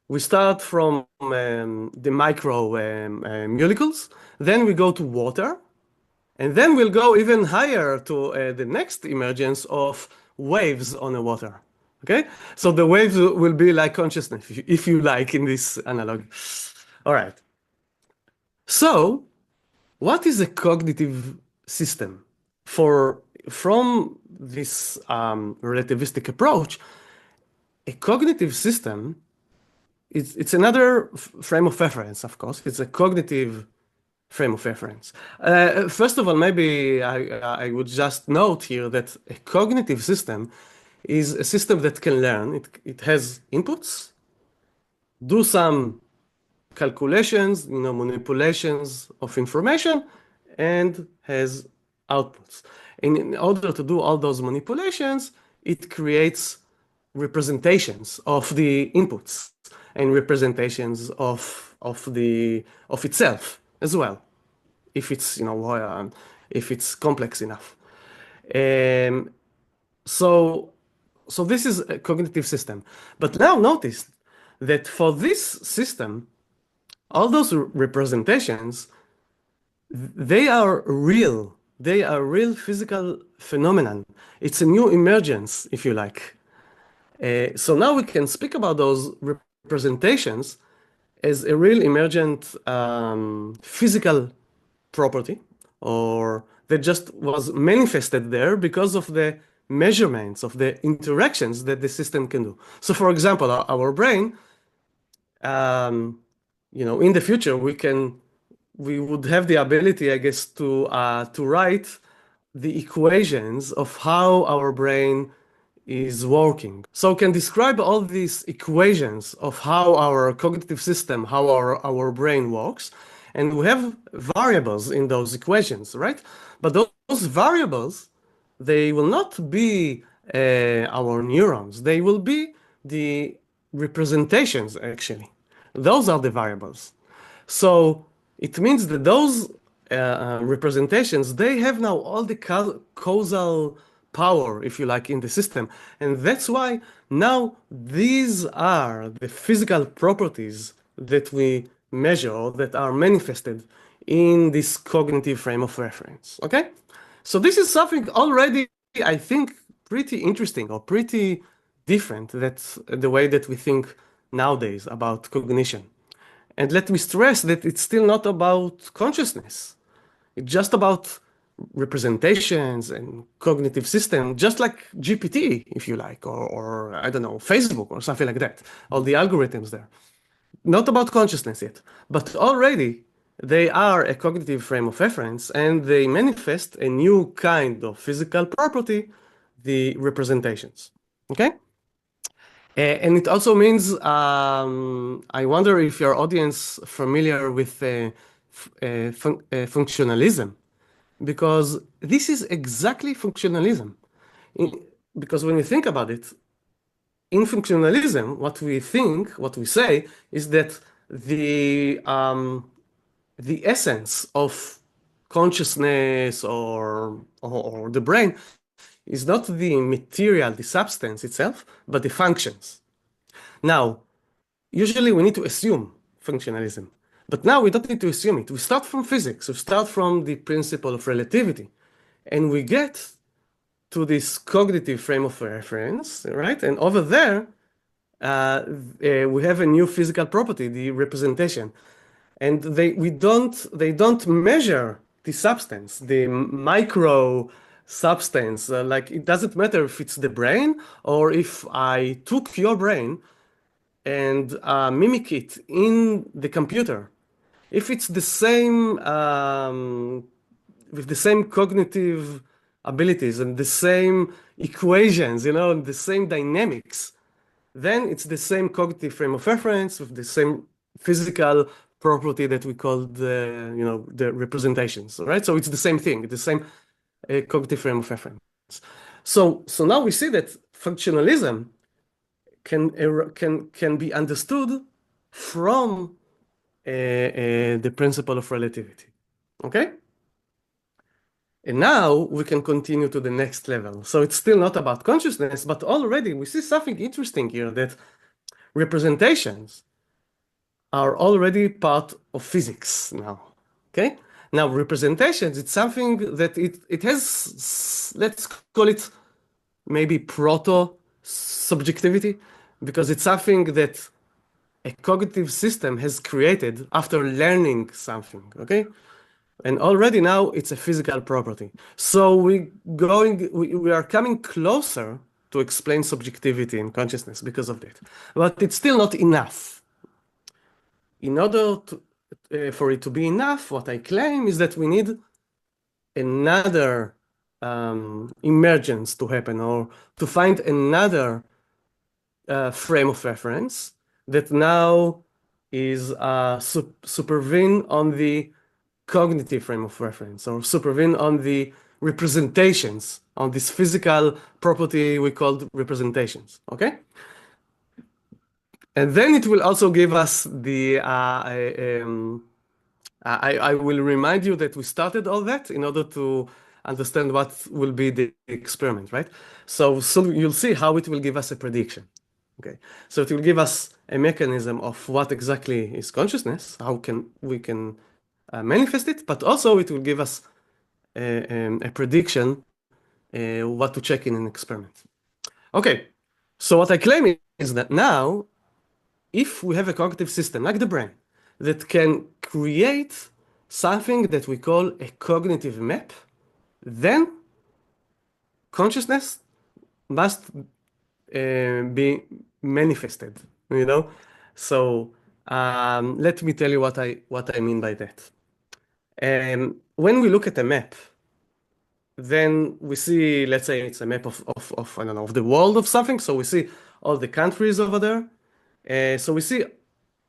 Speaker 1: we start from the micro molecules, then we go to water, and then we'll go even higher to the next emergence of waves on the water. Okay? So the waves will be like consciousness, if you like, in this analogy. All right. So, what is a cognitive system? From this relativistic approach, a cognitive system, it's another frame of reference, of course. It's a cognitive frame of reference. First of all, maybe I would just note here that a cognitive system is a system that can learn. It has inputs, do some calculations, manipulations of information, and has outputs. And in order to do all those manipulations, it creates representations of the inputs and representations of itself as well, if it's if it's complex enough. So this is a cognitive system. But now notice that for this system, all those representations, they are real. They are real physical phenomenon. It's a new emergence, if you like. So now we can speak about those representations as a real emergent physical property, or that just was manifested there because of the measurements of the interactions that the system can do. So for example, our brain, in the future, we would have the ability, I guess, to write the equations of how our brain is working. So we can describe all these equations of how our cognitive system, how our brain works, and we have variables in those equations, right? But those variables, they will not be our neurons. They will be the representations, actually. Those are the variables. So it means that those representations, they have now all the causal power, if you like, in the system. And that's why now these are the physical properties that we measure that are manifested in this cognitive frame of reference. Okay? So this is something already, I think, pretty interesting or pretty different. That's the way that we think nowadays about cognition. And let me stress that it's still not about consciousness. It's just about representations and cognitive system, just like GPT, if you like, or I don't know, Facebook or something like that, all the algorithms there. Not about consciousness yet, but already they are a cognitive frame of reference and they manifest a new kind of physical property, the representations. Okay? And it also means, I wonder if your audience familiar with functionalism, because this is exactly functionalism. Because when you think about it, in functionalism, what we think, what we say, is that the essence of consciousness or the brain is not the material, the substance itself, but the functions. Now, usually we need to assume functionalism, but now we don't need to assume it. We start from physics, we start from the principle of relativity, and we get to this cognitive frame of reference, right? And over there, we have a new physical property, the representation. And they don't measure the substance, the micro substance. Like it doesn't matter if it's the brain or if I took your brain and mimic it in the computer. If it's the same, with the same cognitive abilities and the same equations, and the same dynamics, then it's the same cognitive frame of reference with the same physical property that we call the representations, right? So it's the same thing, the same cognitive frame of reference. So now we see that functionalism can be understood from the principle of relativity, okay? And now we can continue to the next level. So it's still not about consciousness, but already we see something interesting here, that representations are already part of physics now, okay? Now representations, it's something that it has, let's call it maybe proto-subjectivity, because it's something that a cognitive system has created after learning something, okay? And already now it's a physical property. So we are coming closer to explain subjectivity in consciousness because of that. But it's still not enough. In order for it to be enough, what I claim is that we need another emergence to happen, or to find another frame of reference that now is supervene on the cognitive frame of reference, or supervene on the representations, on this physical property we called representations, okay? And then it will also give us the, I will remind you that we started all that in order to understand what will be the experiment, right? So you'll see how it will give us a prediction, okay? So it will give us a mechanism of what exactly is consciousness, how we can manifest it, but also it will give us a prediction what to check in an experiment. Okay, so what I claim is that now, if we have a cognitive system like the brain that can create something that we call a cognitive map, then consciousness must be manifested, So let me tell you what I mean by that. When we look at a map, then we see, let's say it's a map of I don't know, of the world of something. So we see all the countries over there. So we see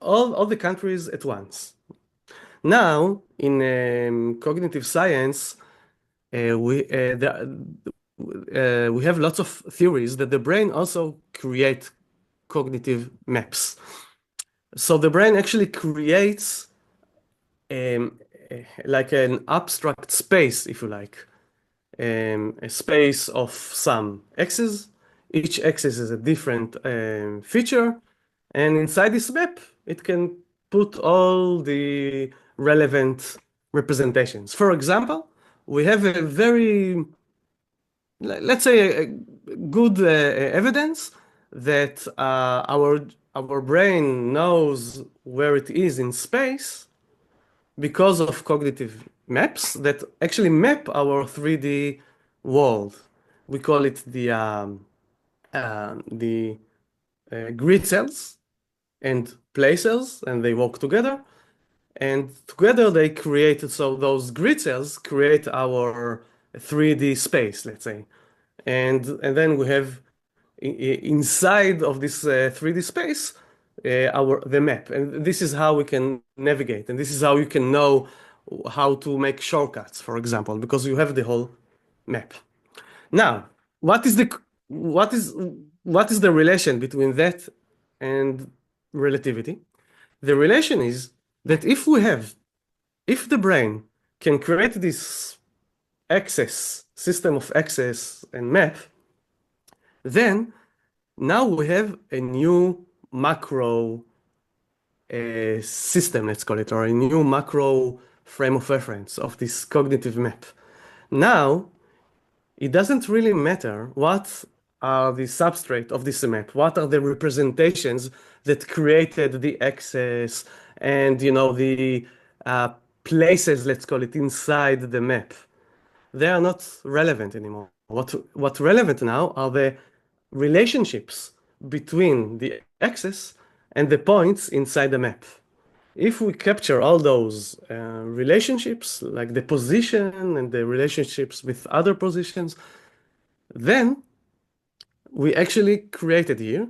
Speaker 1: all the countries at once. Now, in cognitive science, we have lots of theories that the brain also creates cognitive maps. So the brain actually creates like an abstract space, if you like, a space of some x's. Each axis is a different feature, and inside this map, it can put all the relevant representations. For example, we have a very, let's say, a good evidence that our brain knows where it is in space because of cognitive maps that actually map our 3D world. We call it the grid cells and placers, and they work together. And together they create, so those grid cells create our 3D space, let's say. And then we have inside of this 3D space the map. And this is how we can navigate. And this is how you can know how to make shortcuts, for example, because you have the whole map. Now, what is the relation between that and relativity? The relation is that if the brain can create this system of access and map, then now we have a new macro system, let's call it, or a new macro frame of reference of this cognitive map. Now, it doesn't really matter what are the substrate of this map, what are the representations that created the access and, the places, let's call it, inside the map. They are not relevant anymore. What's relevant now are the relationships between the axis and the points inside the map. If we capture all those relationships, like the position and the relationships with other positions, then we actually created here,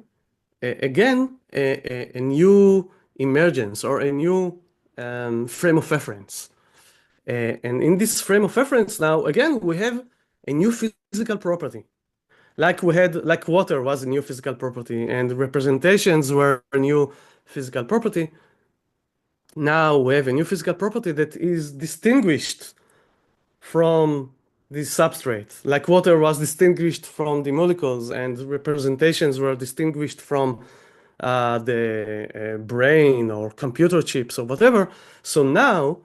Speaker 1: again, a new emergence or a new frame of reference. And in this frame of reference now, again, we have a new physical property. Like water was a new physical property and representations were a new physical property. Now we have a new physical property that is distinguished from the substrate. Like water was distinguished from the molecules and representations were distinguished from the brain or computer chips or whatever. So now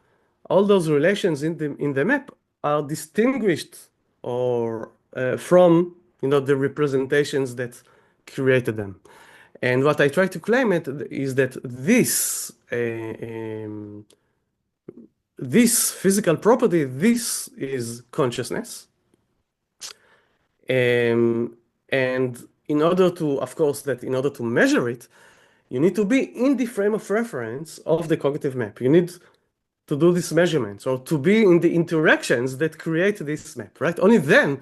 Speaker 1: all those relations in the map are distinguished or from the representations that created them. And what I try to claim is that this physical property, this is consciousness. And in order to measure it, you need to be in the frame of reference of the cognitive map. You need to do these measurements or to be in the interactions that create this map, right? Only then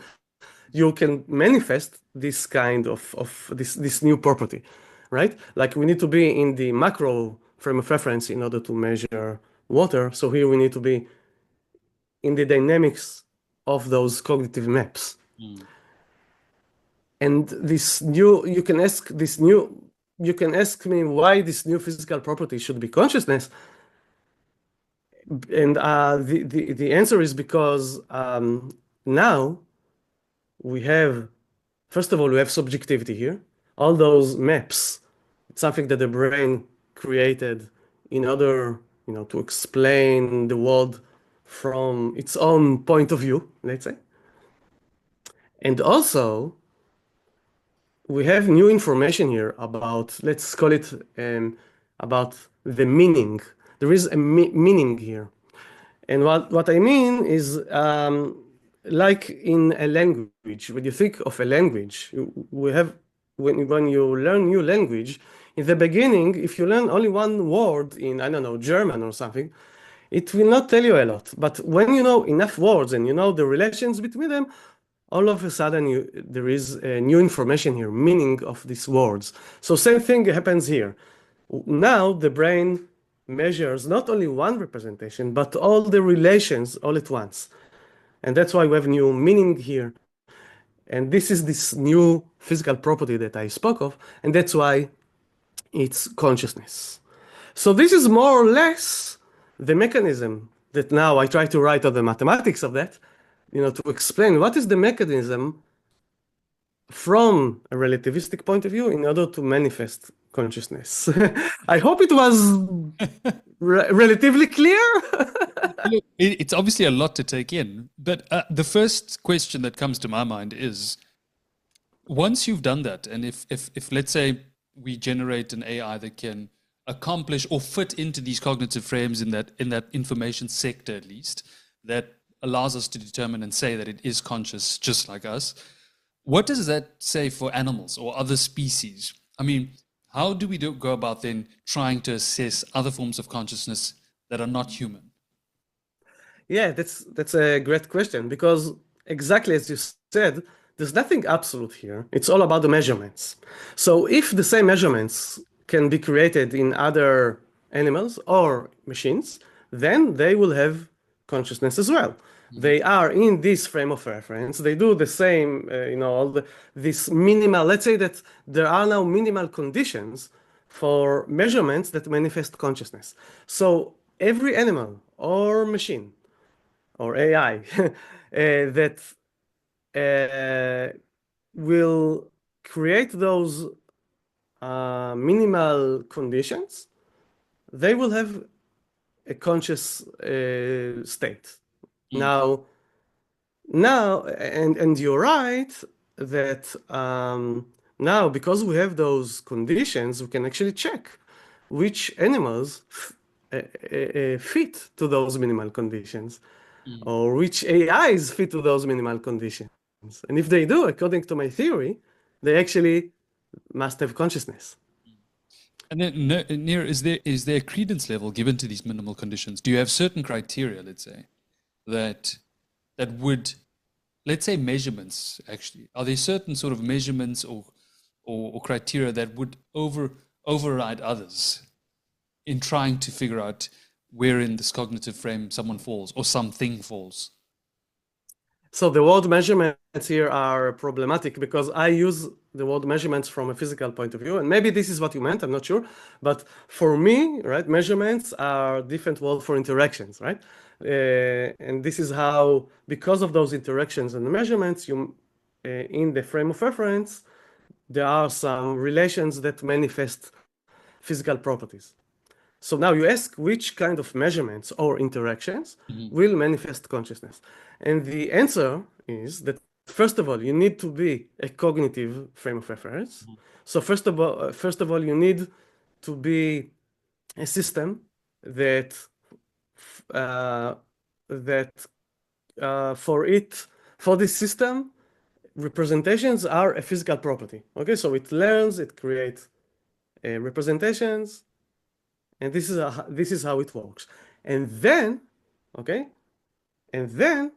Speaker 1: you can manifest this kind of this new property, right? Like we need to be in the macro frame of reference in order to measure water. So here we need to be in the dynamics of those cognitive maps. And you can ask me why this new physical property should be consciousness. And the answer is because now first of all, we have subjectivity here. All those maps, it's something that the brain created in order, to explain the world from its own point of view, let's say. And also, we have new information here about, let's call it, about the meaning. There is a meaning here. And what I mean is, like in a language, when you think of a language, when you learn new language, in the beginning, if you learn only one word in, I don't know, German or something, it will not tell you a lot. But when you know enough words and you know the relations between them, all of a sudden there is new information here, meaning of these words. So same thing happens here. Now the brain measures not only one representation, but all the relations all at once. And that's why we have new meaning here. And this is this new physical property that I spoke of, and that's why it's consciousness. So this is more or less the mechanism that now I try to write on the mathematics of that, to explain what is the mechanism from a relativistic point of view in order to manifest consciousness. I hope it was relatively clear.
Speaker 2: It's obviously a lot to take in, but the first question that comes to my mind is, once you've done that, and if let's say we generate an AI that can accomplish or fit into these cognitive frames in that information sector at least, that allows us to determine and say that it is conscious just like us. What does that say for animals or other species? I mean, how do we go about then trying to assess other forms of consciousness that are not human?
Speaker 1: Yeah, that's a great question, because exactly as you said, there's nothing absolute here. It's all about the measurements. So if the same measurements can be created in other animals or machines, then they will have consciousness as well. They are in this frame of reference. They do the same, this minimal, let's say that there are now minimal conditions for measurements that manifest consciousness. So every animal or machine or AI that will create those minimal conditions, they will have a conscious state. Now, and you're right that now, because we have those conditions, we can actually check which animals fit to those minimal conditions, or which AIs fit to those minimal conditions. And if they do, according to my theory, they actually must have consciousness.
Speaker 2: And then, Nir, is there a credence level given to these minimal conditions? Do you have certain criteria, let's say, that would, let's say, measurements? Actually, are there certain sort of measurements or criteria that would override others in trying to figure out where in this cognitive frame someone falls or something falls?
Speaker 1: So the word measurements here are problematic, because I use the word measurements from a physical point of view, and maybe this is what you meant, I'm not sure. But for me, right, measurements are different word for interactions, right? And this is how, because of those interactions and the measurements, in the frame of reference, there are some relations that manifest physical properties. So now you ask which kind of measurements or interactions will manifest consciousness. And the answer is that, first of all, you need to be a cognitive frame of reference. So first of all, you need to be a system that for this system, representations are a physical property. Okay, so it learns, it creates representations, and this is how it works. And then, okay, and then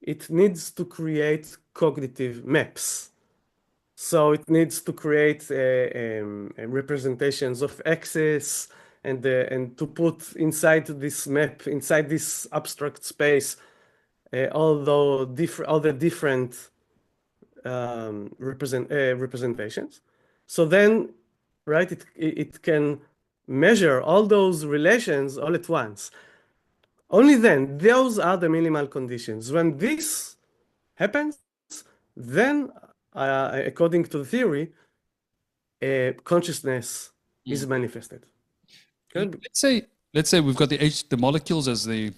Speaker 1: it needs to create cognitive maps. So it needs to create representations of axes, and to put inside this map, inside this abstract space, all the different representations. So then, right, it can measure all those relations all at once. Only then, those are the minimal conditions. When this happens, then, according to the theory, consciousness is manifested. Okay?
Speaker 2: Let's say we've got the molecules as the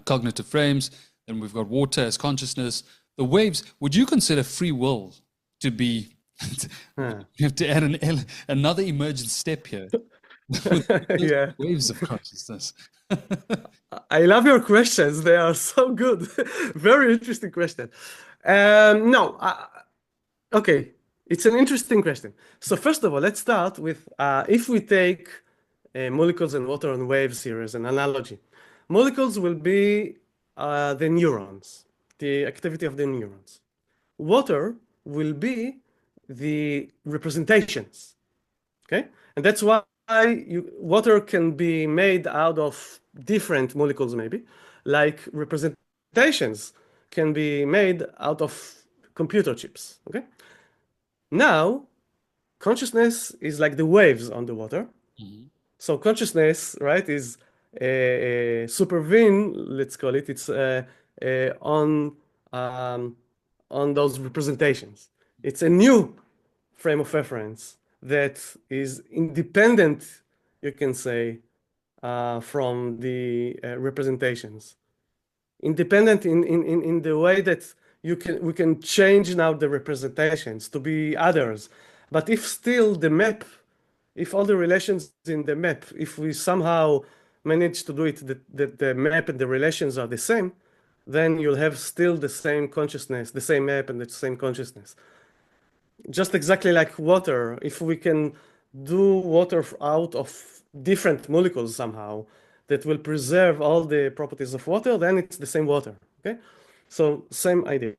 Speaker 2: cognitive frames, and we've got water as consciousness. The waves, would you consider free will to be? You have to add another emergent step here.
Speaker 1: Yeah.
Speaker 2: Waves of consciousness.
Speaker 1: I love your questions. They are so good. Very interesting question. Okay, it's an interesting question. So first of all, let's start with if we take molecules and water and waves here as an analogy. Molecules will be the neurons, the activity of the neurons. Water will be the representations, okay? And that's why water can be made out of different molecules, maybe, like representations can be made out of computer chips, okay? Now, consciousness is like the waves on the water. So consciousness, right, is a supervene, let's call it. It's on those representations. It's a new frame of reference that is independent, you can say, from the representations. Independent in the way that we can change now the representations to be others. But if still the map, if all the relations in the map, if we somehow manage to do it that the map and the relations are the same, then you'll have still the same consciousness, the same map and the same consciousness. Just exactly like water, if we can do water out of different molecules somehow that will preserve all the properties of water, then it's the same water, okay? So same idea.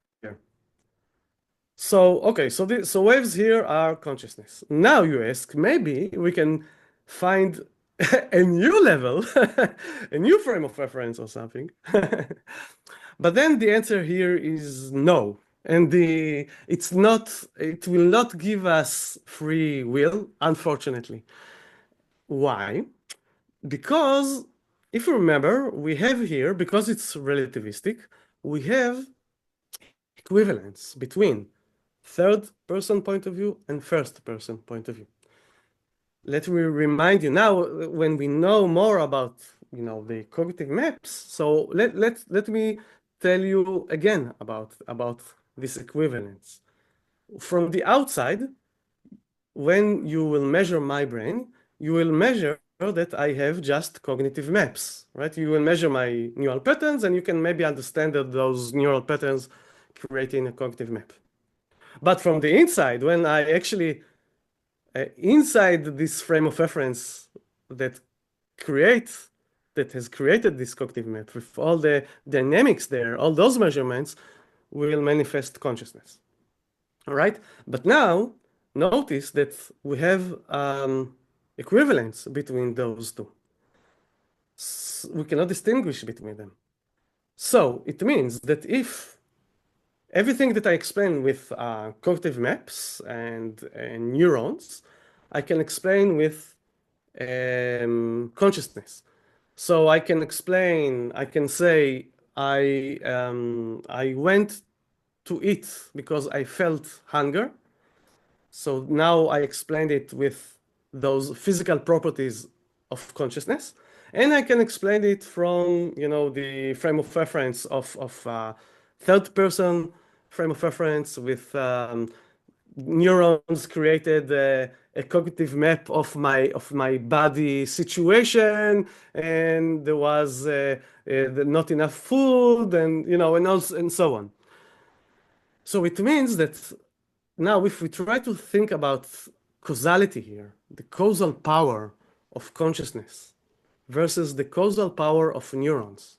Speaker 1: So, okay, so waves here are consciousness. Now you ask, maybe we can find a new level, a new frame of reference or something. But then the answer here is no. And it will not give us free will, unfortunately. Why? Because if you remember, we have here, because it's relativistic, we have equivalence between third-person point of view and first-person point of view. Let me remind you now, when we know more about the cognitive maps, so let me tell you again about this equivalence. From the outside, when you will measure my brain, you will measure that I have just cognitive maps, right? You will measure my neural patterns, and you can maybe understand that those neural patterns creating a cognitive map. But from the inside, when I actually, inside this frame of reference that has created this cognitive map with all the dynamics there, all those measurements will manifest consciousness. All right? But now, notice that we have equivalence between those two. We cannot distinguish between them. So it means that if everything that I explain with cognitive maps and neurons, I can explain with consciousness. So I can say, I went to eat because I felt hunger. So now I explained it with those physical properties of consciousness. And I can explain it from, the frame of reference of third person frame of reference with neurons created a cognitive map of my body situation, and there was not enough food, and and so on. So it means that now if we try to think about causality here, the causal power of consciousness versus the causal power of neurons,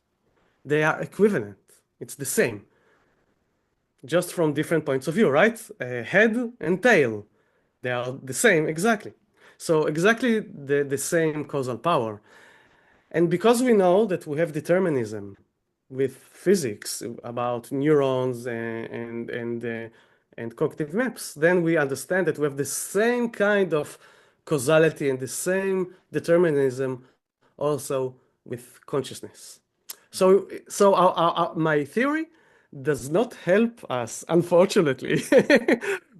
Speaker 1: they are equivalent. It's the same, just from different points of view, right? Head and tail, they are the same exactly. So exactly the same causal power. And because we know that we have determinism with physics about neurons and cognitive maps, then we understand that we have the same kind of causality and the same determinism also with consciousness. So my theory does not help us, unfortunately,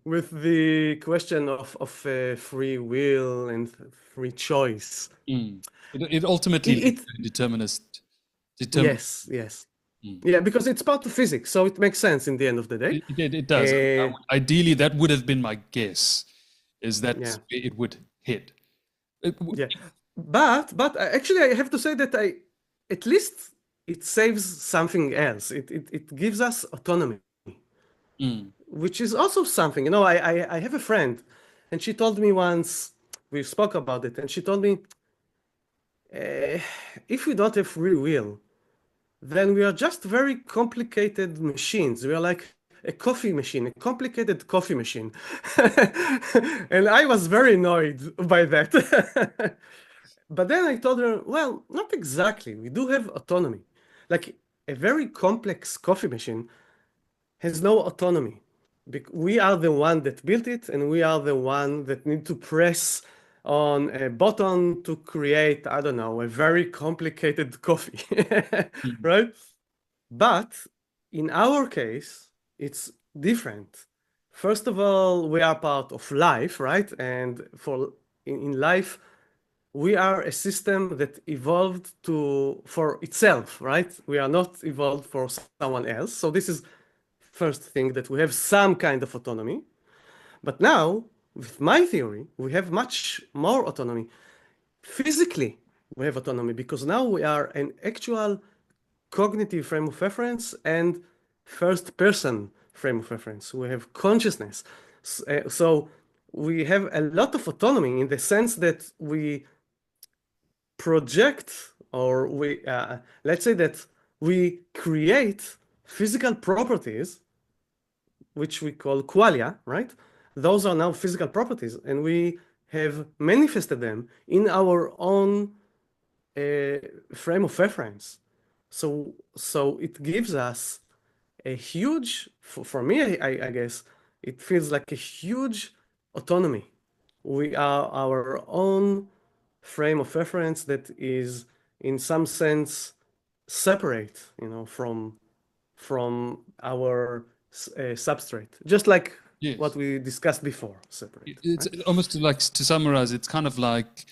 Speaker 1: with the question of free will and free choice.
Speaker 2: It ultimately leads to determinist.
Speaker 1: Yes. Yeah, because it's part of physics, so it makes sense in the end of the day.
Speaker 2: It does. Ideally, that would have been my guess, is that it would hit.
Speaker 1: Yeah, but actually, I have to say that at least it saves something else. It gives us autonomy, which is also something. I have a friend, and she told me once, we spoke about it, and she told me, if we don't have free will, then we are just very complicated machines. We are like a coffee machine, a complicated coffee machine. And I was very annoyed by that. But then I told her, well, not exactly. We do have autonomy. Like a very complex coffee machine has no autonomy. We are the one that built it, and we are the one that need to press on a button to create, I don't know, a very complicated coffee, right? But in our case, it's different. First of all, we are part of life, right? And in life, we are a system that evolved for itself, right? We are not evolved for someone else. So this is first thing, that we have some kind of autonomy. But now, with my theory, we have much more autonomy. Physically, we have autonomy because now we are an actual cognitive frame of reference and first person frame of reference. We have consciousness. So we have a lot of autonomy in the sense that we project, or let's say that we create physical properties, which we call qualia, right? Those are now physical properties, and we have manifested them in our own frame of reference. So it gives us a huge, for me, I guess, it feels like a huge autonomy. We are our own frame of reference that is, in some sense, separate, from our substrate, just like what
Speaker 2: Yes.
Speaker 1: we discussed before, separate.
Speaker 2: It's
Speaker 1: Right?
Speaker 2: almost like, to summarize, it's kind of like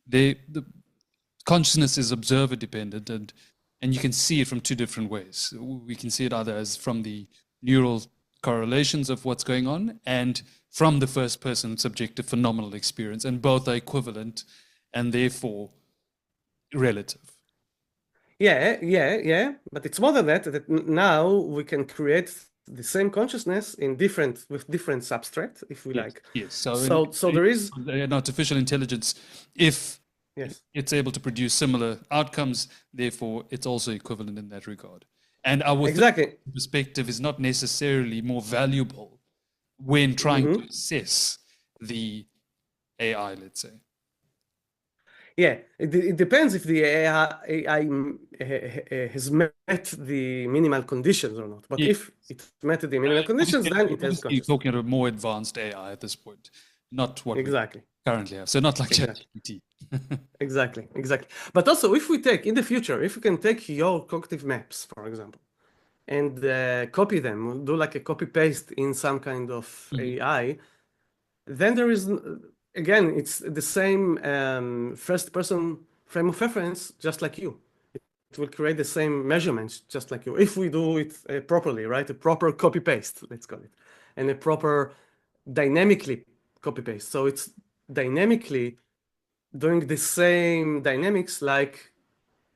Speaker 2: the consciousness is observer dependent, and you can see it from two different ways. We can see it either as from the neural correlations of what's going on and from the first person subjective phenomenal experience, and both are equivalent and therefore relative.
Speaker 1: Yeah. But it's more than that, that now we can create the same consciousness with different substrate, if we like.
Speaker 2: Yes.
Speaker 1: So there is
Speaker 2: an artificial intelligence, if
Speaker 1: yes,
Speaker 2: it's able to produce similar outcomes, therefore it's also equivalent in that regard. And our
Speaker 1: exactly.
Speaker 2: perspective is not necessarily more valuable when trying to assess the AI, let's say.
Speaker 1: Yeah, it depends if the AI has met the minimal conditions or not. But
Speaker 2: Yeah.
Speaker 1: if it met the minimal conditions, then it has
Speaker 2: Obviously, you're
Speaker 1: consciousness.
Speaker 2: talking about a more advanced AI at this point, not what
Speaker 1: Exactly.
Speaker 2: we currently have. So not like
Speaker 1: Exactly.
Speaker 2: ChatGPT.
Speaker 1: Exactly. But also, if we take, in the future, if we can take your cognitive maps, for example, and copy them, do like a copy paste in some kind of AI, then there is, again, it's the same first person frame of reference, just like you. It will create the same measurements, just like you, if we do it properly, right? A proper copy paste, let's call it, and a proper dynamically copy paste. So it's dynamically doing the same dynamics like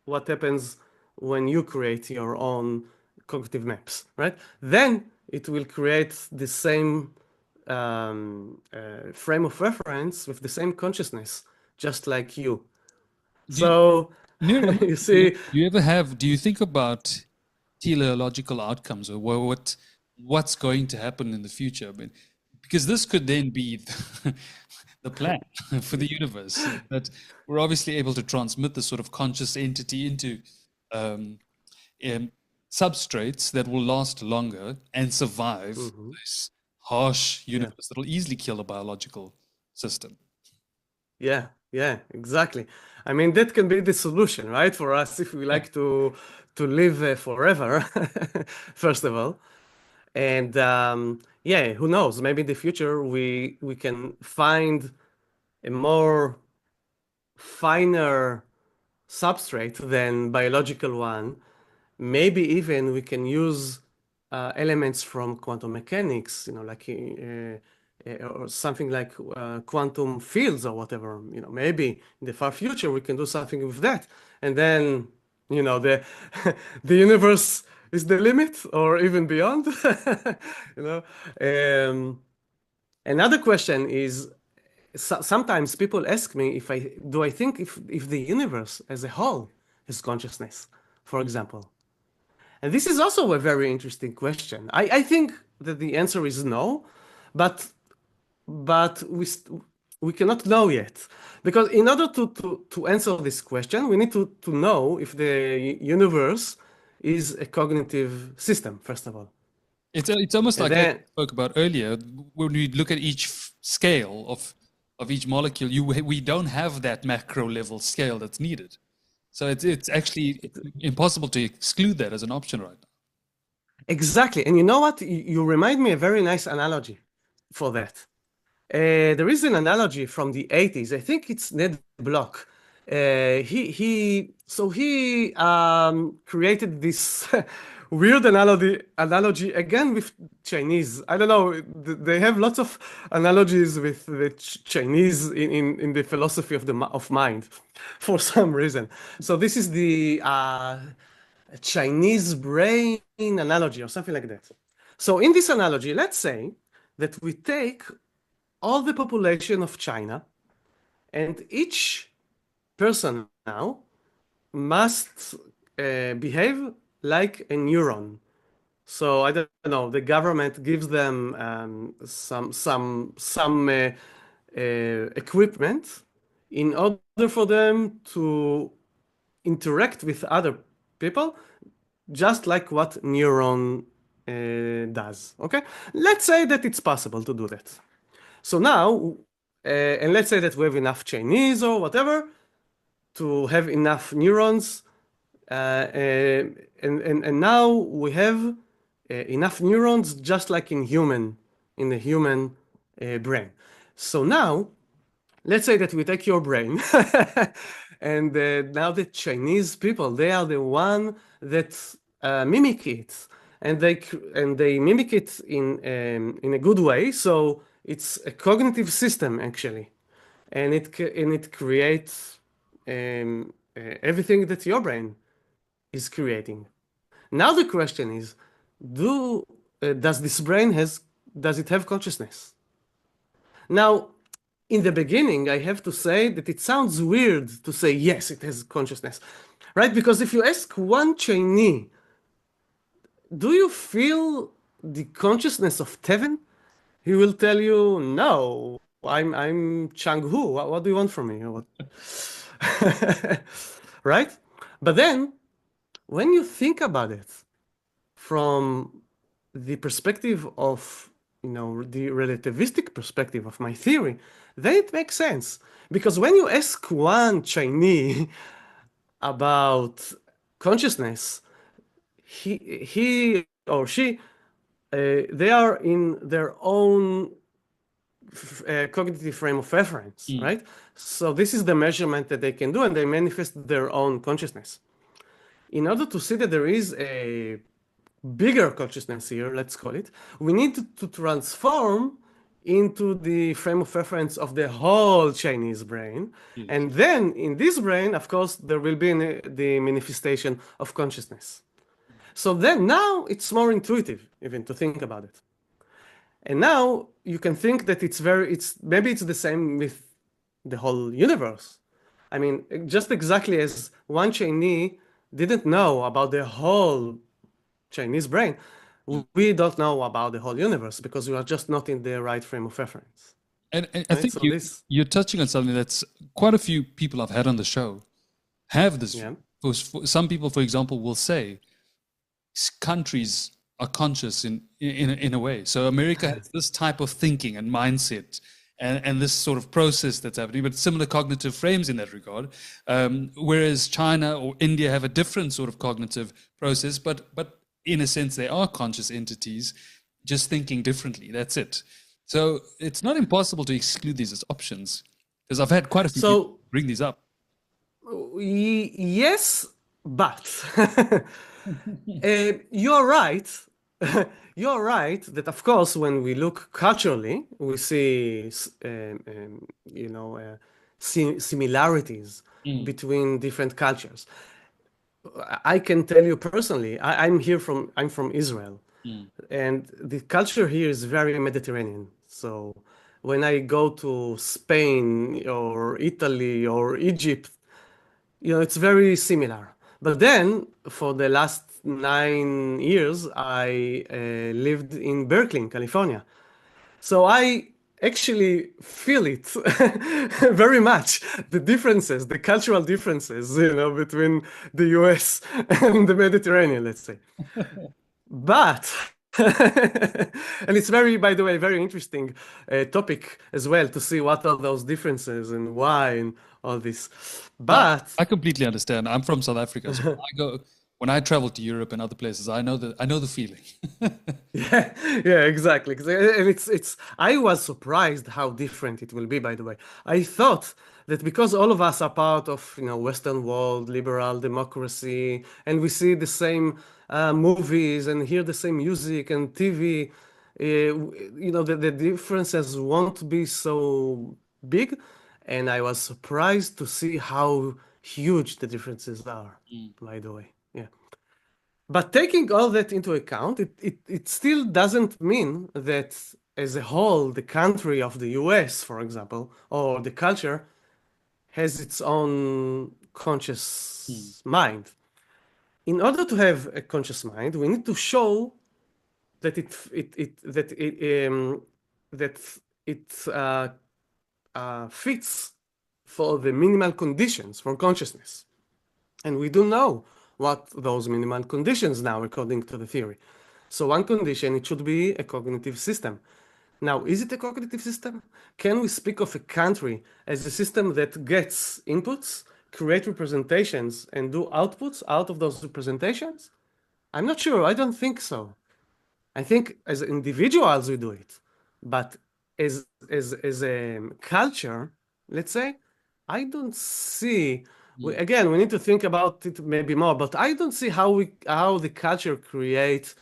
Speaker 1: what happens when you create your own cognitive maps, right? Then it will create the same frame of reference with the same consciousness, just like you. So
Speaker 2: Nir,
Speaker 1: you see,
Speaker 2: do you think about teleological outcomes, or what's going to happen in the future? I mean, because this could then be the plan for the universe, that we're obviously able to transmit this sort of conscious entity into substrates that will last longer and survive this harsh universe that will easily kill a biological system.
Speaker 1: yeah, exactly. I mean, that can be the solution, right, for us if we like to live forever, first of all. And yeah, who knows? Maybe in the future we can find a more finer substrate than biological one. Maybe even we can use elements from quantum mechanics, like or something like quantum fields or whatever. Maybe in the far future we can do something with that, and then the the universe is the limit, or even beyond. you know. Another question is, sometimes people ask me if I think if the universe as a whole has consciousness, for example. And this is also a very interesting question. I think that the answer is no, but we cannot know yet. Because in order to answer this question, we need to know if the universe is a cognitive system, first of all.
Speaker 2: It's almost
Speaker 1: And
Speaker 2: like I
Speaker 1: then,
Speaker 2: spoke about earlier. When we look at each scale of each molecule, we don't have that macro level scale that's needed. So it's actually impossible to exclude that as an option right now.
Speaker 1: exactly. And you know what? You remind me a very nice analogy for that. There is an analogy from the 80s. I think it's Ned Block. He created this weird analogy again with Chinese. I don't know. They have lots of analogies with the Chinese in the philosophy of mind, for some reason. So this is the Chinese brain analogy or something like that. So in this analogy, let's say that we take all the population of China, and each person now must behave like a neuron. So I don't know, the government gives them some equipment in order for them to interact with other people, just like what neuron does. Okay, let's say that it's possible to do that. So now, and let's say that we have enough Chinese or whatever to have enough neurons, and now we have enough neurons just like in the human brain. So now, let's say that we take your brain, and now the Chinese people, they are the one that mimic it, and they mimic it in a good way. So it's a cognitive system actually, and it creates everything that your brain is creating. Now the question is, does this brain does it have consciousness? Now, in the beginning, I have to say that it sounds weird to say yes, it has consciousness, right? Because if you ask one Chinese, do you feel the consciousness of Tevin? He will tell you, no, I'm Chang-Hu. What do you want from me? Right? But then, when you think about it from the perspective of, the relativistic perspective of my theory, then it makes sense. Because when you ask one Chinese about consciousness, he or she, they are in their own cognitive frame of reference, right? So this is the measurement that they can do, and they manifest their own consciousness. In order to see that there is a bigger consciousness here, let's call it, we need to transform into the frame of reference of the whole Chinese brain. And then in this brain, of course, there will be the manifestation of consciousness. So then now it's more intuitive even to think about it. And now you can think that maybe it's the same with the whole universe. I mean, just exactly as one Chinese didn't know about the whole Chinese brain, we don't know about the whole universe because we are just not in the right frame of reference.
Speaker 2: And I think you're touching on something that's quite a few people I've had on the show have this. Yeah. Some people, for example, will say countries are conscious in a way. So America has this type of thinking and mindset and this sort of process that's happening, but similar cognitive frames in that regard. Whereas China or India have a different sort of cognitive process, but in a sense they are conscious entities, just thinking differently. That's it. So it's not impossible to exclude these as options, because I've had quite a few people bring these up.
Speaker 1: Yes, but you're right. You're right that, of course, when we look culturally, we see, similarities between different cultures. I can tell you personally, I'm from Israel, and the culture here is very Mediterranean. So when I go to Spain or Italy or Egypt, it's very similar. But then for the last 9 years, I lived in Berkeley, California. So I actually feel it very much, the differences, the cultural differences, between the US and the Mediterranean, let's say. But, and it's by the way, very interesting topic as well to see what are those differences and why and all this. But
Speaker 2: I completely understand. I'm from South Africa, so when I travel to Europe and other places, I know the feeling.
Speaker 1: yeah, exactly. And I was surprised how different it will be, by the way. I thought that because all of us are part of, Western world, liberal democracy, and we see the same movies and hear the same music and TV, the differences won't be so big. And I was surprised to see how huge the differences are, by the way. Yeah. But taking all that into account, it still doesn't mean that as a whole, the country of the US, for example, or the culture has its own conscious mind. In order to have a conscious mind, we need to show that it fits for the minimal conditions for consciousness. And we do know what those minimal conditions now, according to the theory. So one condition, it should be a cognitive system. Now, is it a cognitive system? Can we speak of a country as a system that gets inputs, create representations, and do outputs out of those representations? I'm not sure. I don't think so. I think as individuals we do it, but as a culture, let's say, I don't see. Again, we need to think about it maybe more, but I don't see how the culture create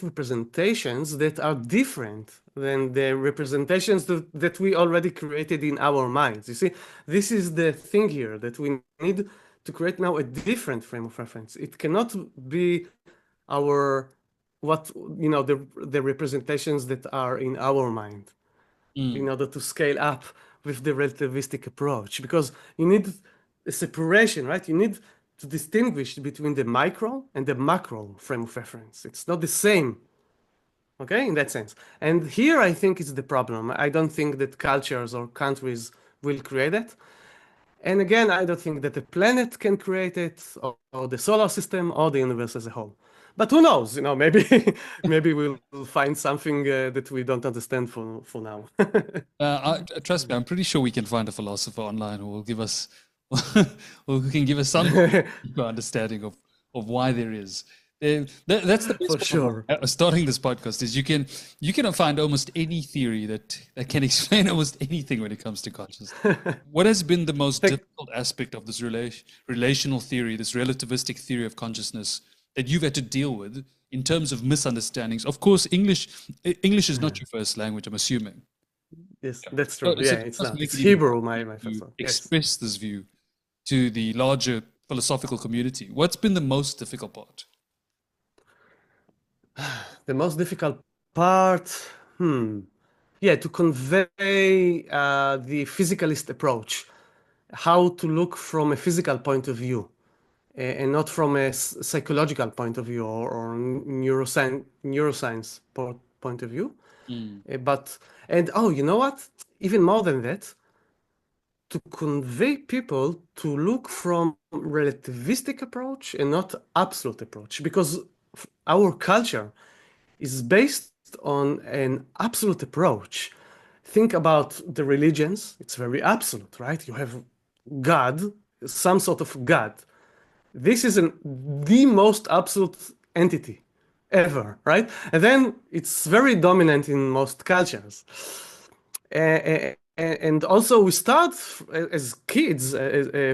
Speaker 1: representations that are different than the representations that we already created in our minds. You see, this is the thing here, that we need to create now a different frame of reference. It cannot be the representations that are in our mind in order to scale up with the relativistic approach, because you need a separation, right? You need to distinguish between the micro and the macro frame of reference. It's not the same, okay, in that sense. And here I think is the problem. I don't think that cultures or countries will create it. And again, I don't think that the planet can create it, or the solar system, or the universe as a whole. But who knows? Maybe maybe we'll find something that we don't understand for now.
Speaker 2: Trust me, I'm pretty sure we can find a philosopher online who will give us, or who can give us some understanding of why there is. That's the best
Speaker 1: For sure.
Speaker 2: Starting this podcast is you can find almost any theory that can explain almost anything when it comes to consciousness. What has been the most difficult aspect of this relational theory, this relativistic theory of consciousness, that you've had to deal with in terms of misunderstandings? Of course, English is not your first language, I'm assuming.
Speaker 1: Yes, that's true.
Speaker 2: So
Speaker 1: it's not. It's Hebrew, my first one.
Speaker 2: Express this view to the larger philosophical community. What's been the most difficult part?
Speaker 1: The most difficult part, to convey the physicalist approach, how to look from a physical point of view, and not from a psychological point of view or neuroscience point of view. You know what? Even more than that, to convey people to look from relativistic approach and not absolute approach, because our culture is based on an absolute approach. Think about the religions. It's very absolute, right? You have God, some sort of God. This is the most absolute entity ever, right? And then it's very dominant in most cultures. And also we start as kids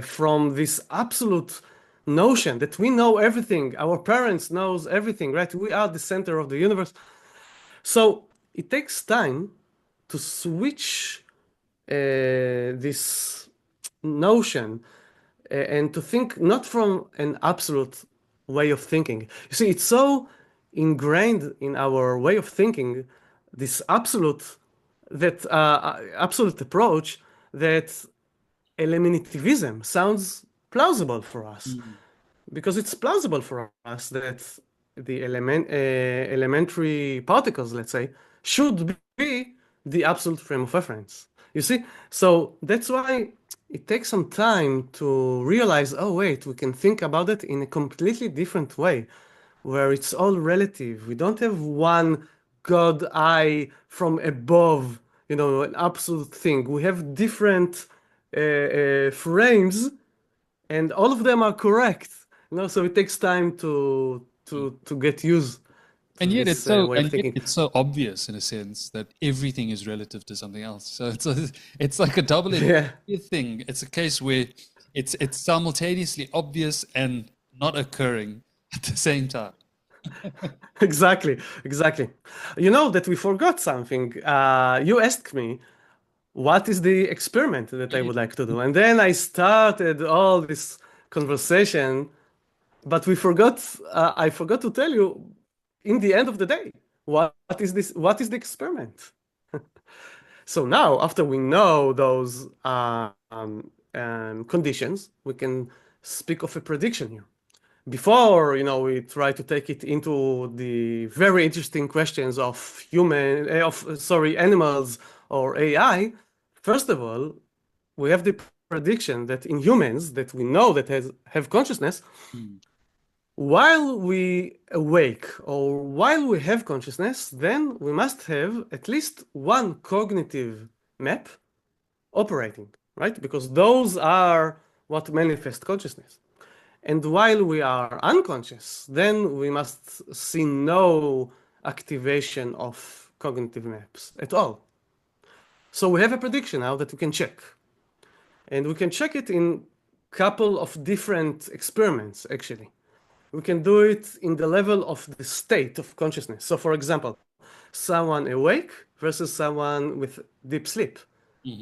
Speaker 1: from this absolute notion that we know everything. Our parents knows everything, right? We are the center of the universe. So it takes time to switch this notion and to think not from an absolute way of thinking. You see, it's so ingrained in our way of thinking, this absolute approach, that eliminativism sounds plausible for us, because it's plausible for us that the elementary particles, let's say, should be the absolute frame of reference. You see? So that's why it takes some time to realize, oh, wait, we can think about it in a completely different way, where it's all relative. We don't have one God eye from above, an absolute thing. We have different frames, and all of them are correct. So it takes time to get used
Speaker 2: And yet
Speaker 1: this way of thinking.
Speaker 2: it's so obvious in a sense that everything is relative to something else. So it's like a double-edged thing. It's a case where it's simultaneously obvious and not occurring at the same time.
Speaker 1: Exactly, exactly. You know that we forgot something. You asked me, what is the experiment that I would like to do? And then I started all this conversation, but I forgot to tell you, in the end of the day, what is this? What is the experiment? So now, after we know those conditions, we can speak of a prediction here. Before, we try to take it into the very interesting questions of animals or AI. First of all, we have the prediction that in humans that we know that have consciousness, while we awake or while we have consciousness, then we must have at least one cognitive map operating, right? Because those are what manifest consciousness. And while we are unconscious, then we must see no activation of cognitive maps at all. So we have a prediction now that we can check. And we can check it in a couple of different experiments, actually. We can do it in the level of the state of consciousness. So for example, someone awake versus someone with deep sleep.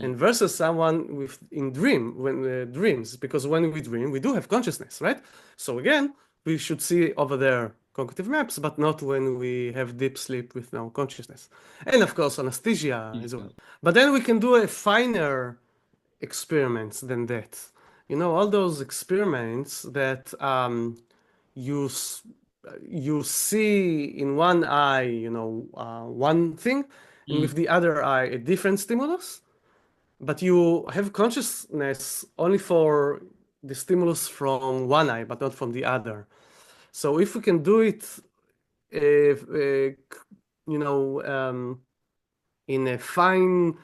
Speaker 1: And versus someone in dreams, because when we dream, we do have consciousness, right? So again, we should see over there cognitive maps, but not when we have deep sleep with no consciousness. And of course, anesthesia as well. But then we can do a finer experiments than that. All those experiments that you see in one eye, one thing, and with the other eye, a different stimulus. But you have consciousness only for the stimulus from one eye, but not from the other. So if we can do it, in a fine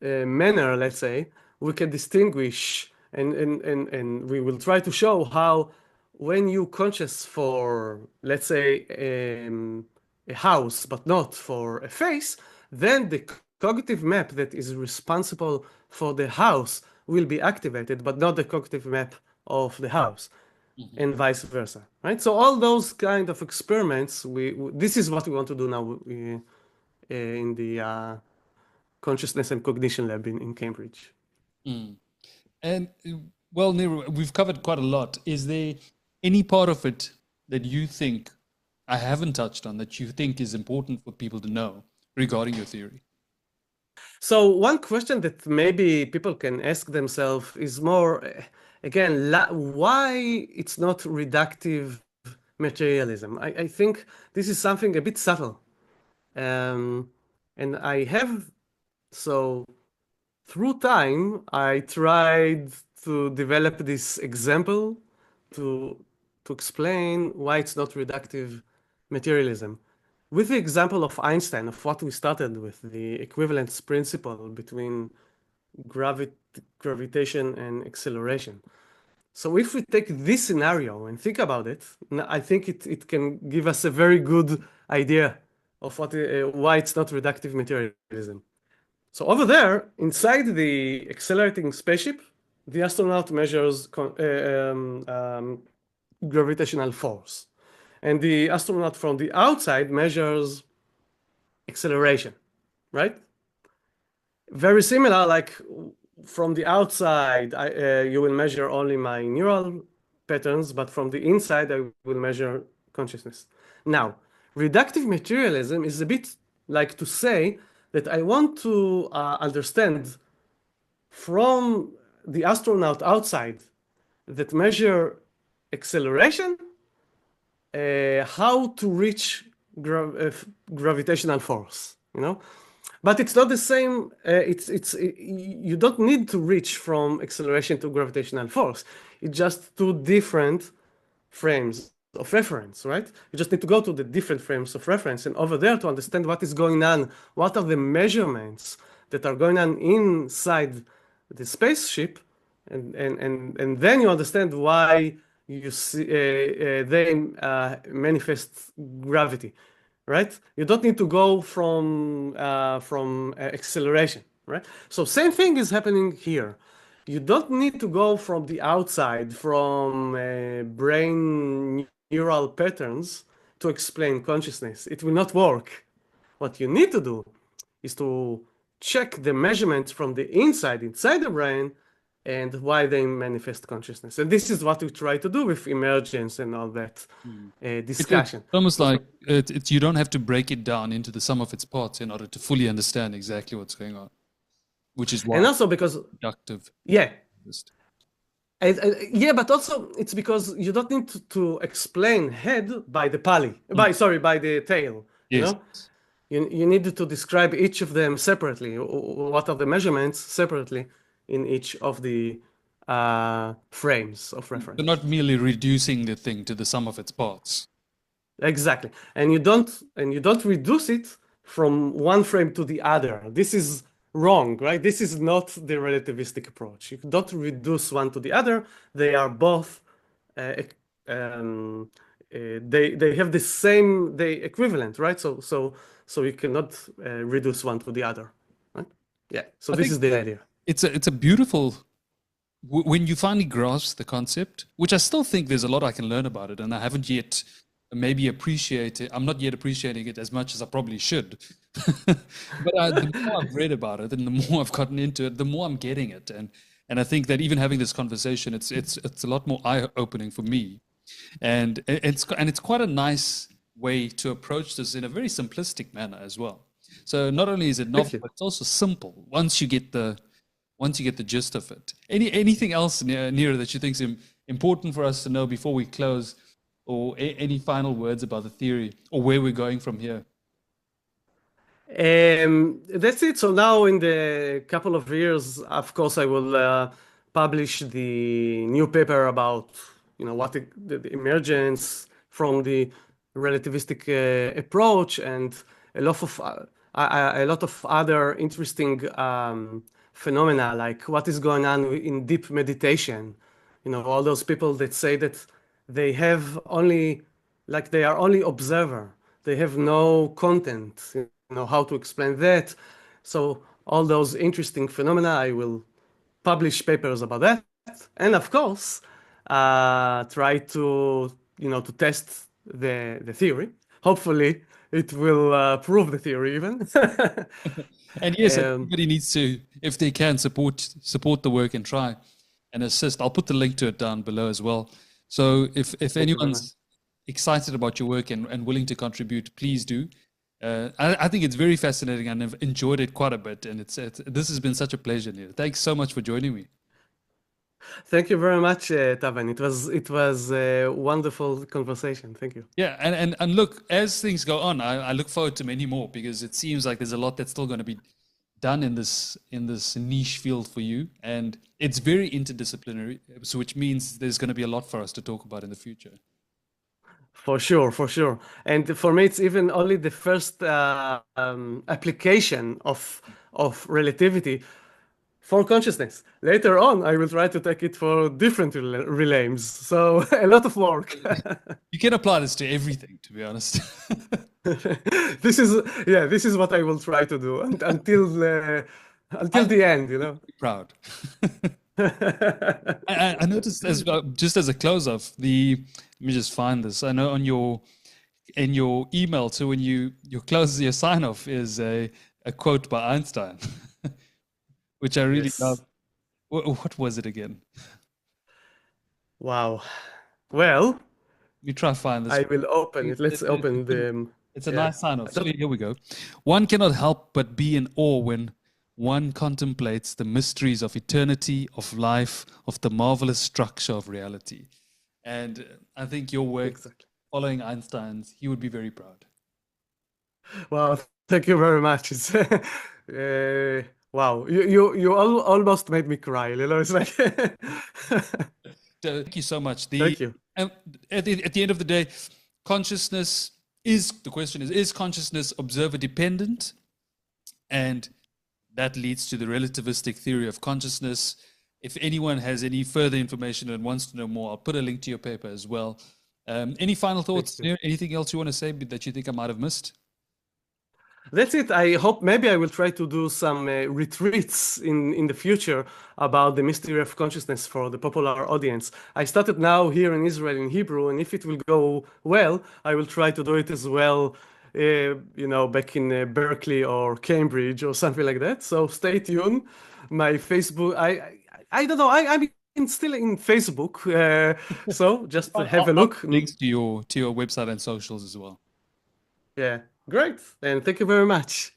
Speaker 1: manner, let's say, we can distinguish, and we will try to show how when you conscious for, let's say, a house, but not for a face, then the cognitive map that is responsible for the house will be activated, but not the cognitive map of the house, and vice versa, right? So all those kind of experiments, this is what we want to do now in the Consciousness and Cognition Lab in Cambridge.
Speaker 2: And well, Nir, we've covered quite a lot. Is there any part of it that you think I haven't touched on that you think is important for people to know regarding your theory?
Speaker 1: So one question that maybe people can ask themselves is more, again, why it's not reductive materialism? I think this is something a bit subtle. And so through time, I tried to develop this example to explain why it's not reductive materialism. With the example of Einstein, of what we started with, the equivalence principle between gravitation and acceleration. So if we take this scenario and think about it, I think it can give us a very good idea of why it's not reductive materialism. So over there, inside the accelerating spaceship, the astronaut measures gravitational force. And the astronaut from the outside measures acceleration, right? Very similar, like from the outside, you will measure only my neural patterns, but from the inside, I will measure consciousness. Now, reductive materialism is a bit like to say that I want to understand from the astronaut outside that measure acceleration, how to reach gravitational force, But it's not the same. You don't need to reach from acceleration to gravitational force. It's just two different frames of reference, right? You just need to go to the different frames of reference and over there to understand what is going on, what are the measurements that are going on inside the spaceship, and then you understand why you see they manifest gravity, right? You don't need to go from acceleration, right? So same thing is happening here. You don't need to go from the outside, from brain neural patterns to explain consciousness. It will not work. What you need to do is to check the measurements from the inside the brain, and why they manifest consciousness. And this is what we try to do with emergence and all that discussion.
Speaker 2: It's almost like you don't have to break it down into the sum of its parts in order to fully understand exactly what's going on, which is why.
Speaker 1: And also because
Speaker 2: reductive.
Speaker 1: Yeah. Yeah, but also it's because you don't need to explain head by the by the tail.
Speaker 2: Yes.
Speaker 1: You know? You need to describe each of them separately. What are the measurements separately in each of the frames of reference.
Speaker 2: But not merely reducing the thing to the sum of its parts.
Speaker 1: Exactly. And you don't reduce it from one frame to the other. This is wrong, right? This is not the relativistic approach. You don't reduce one to the other. They are both they have the same, they equivalent, right? So you cannot reduce one to the other, right? Yeah. So this is the idea.
Speaker 2: It's a beautiful, when you finally grasp the concept, which I still think there's a lot I can learn about it, and I haven't yet maybe appreciated. I'm not yet appreciating it as much as I probably should. But the more I've read about it and the more I've gotten into it, the more I'm getting it. And I think that even having this conversation, it's a lot more eye-opening for me. And it's quite a nice way to approach this in a very simplistic manner as well. So not only is it novel, but it's also simple once you get the gist of it. Anything else, Nir, that you think is important for us to know before we close, or any final words about the theory or where we're going from here?
Speaker 1: That's it. So now in the couple of years, of course, I will publish the new paper about, what the emergence from the relativistic approach, and a lot of other interesting phenomena, like what is going on in deep meditation. All those people that say that they have only, like they are only observer. They have no content, how to explain that. So all those interesting phenomena, I will publish papers about that. And of course, try to, to test the theory. Hopefully it will prove the theory even.
Speaker 2: And yes, everybody needs to, if they can, support the work and try and assist. I'll put the link to it down below as well. So if anyone's excited about your work and willing to contribute, please do. I think it's very fascinating, and I've enjoyed it quite a bit. And this has been such a pleasure, Nir. Thanks so much for joining me.
Speaker 1: Thank you very much, Tevin. It was a wonderful conversation. Thank you.
Speaker 2: Yeah, and look, as things go on, I look forward to many more, because it seems like there's a lot that's still going to be done in this niche field for you, and it's very interdisciplinary, so which means there's going to be a lot for us to talk about in the future.
Speaker 1: For sure. And for me, it's even only the first application of relativity for consciousness. Later on, I will try to take it for different realms. So a lot of work.
Speaker 2: You can apply this to everything, to be honest.
Speaker 1: This is what I will try to do until the end.
Speaker 2: Proud. I noticed, just as a close-off, let me just find this. I know in your email, so when your sign-off is a quote by Einstein, which I really love. What was it again?
Speaker 1: Wow. Well,
Speaker 2: let me try to find this.
Speaker 1: I will open it. Let's open the.
Speaker 2: It's a nice sign-off. So here we go. One cannot help but be in awe when one contemplates the mysteries of eternity, of life, of the marvelous structure of reality. And I think your work, following Einstein's, he would be very proud.
Speaker 1: Well, thank you very much. It's wow, you almost made me cry. It's like.
Speaker 2: Thank you so much.
Speaker 1: Thank you.
Speaker 2: At the end of the day, consciousness the question is consciousness observer dependent? And that leads to the relativistic theory of consciousness. If anyone has any further information and wants to know more, I'll put a link to your paper as well. Any final thoughts? Anything else you want to say that you think I might have missed?
Speaker 1: That's it. I hope maybe I will try to do some retreats in the future about the mystery of consciousness for the popular audience. I started now here in Israel in Hebrew, and if it will go well, I will try to do it as well, back in Berkeley or Cambridge or something like that. So stay tuned. My Facebook, I don't know. I'm still in Facebook, so just have a look.
Speaker 2: Links to your website and socials as well.
Speaker 1: Yeah, great. And thank you very much.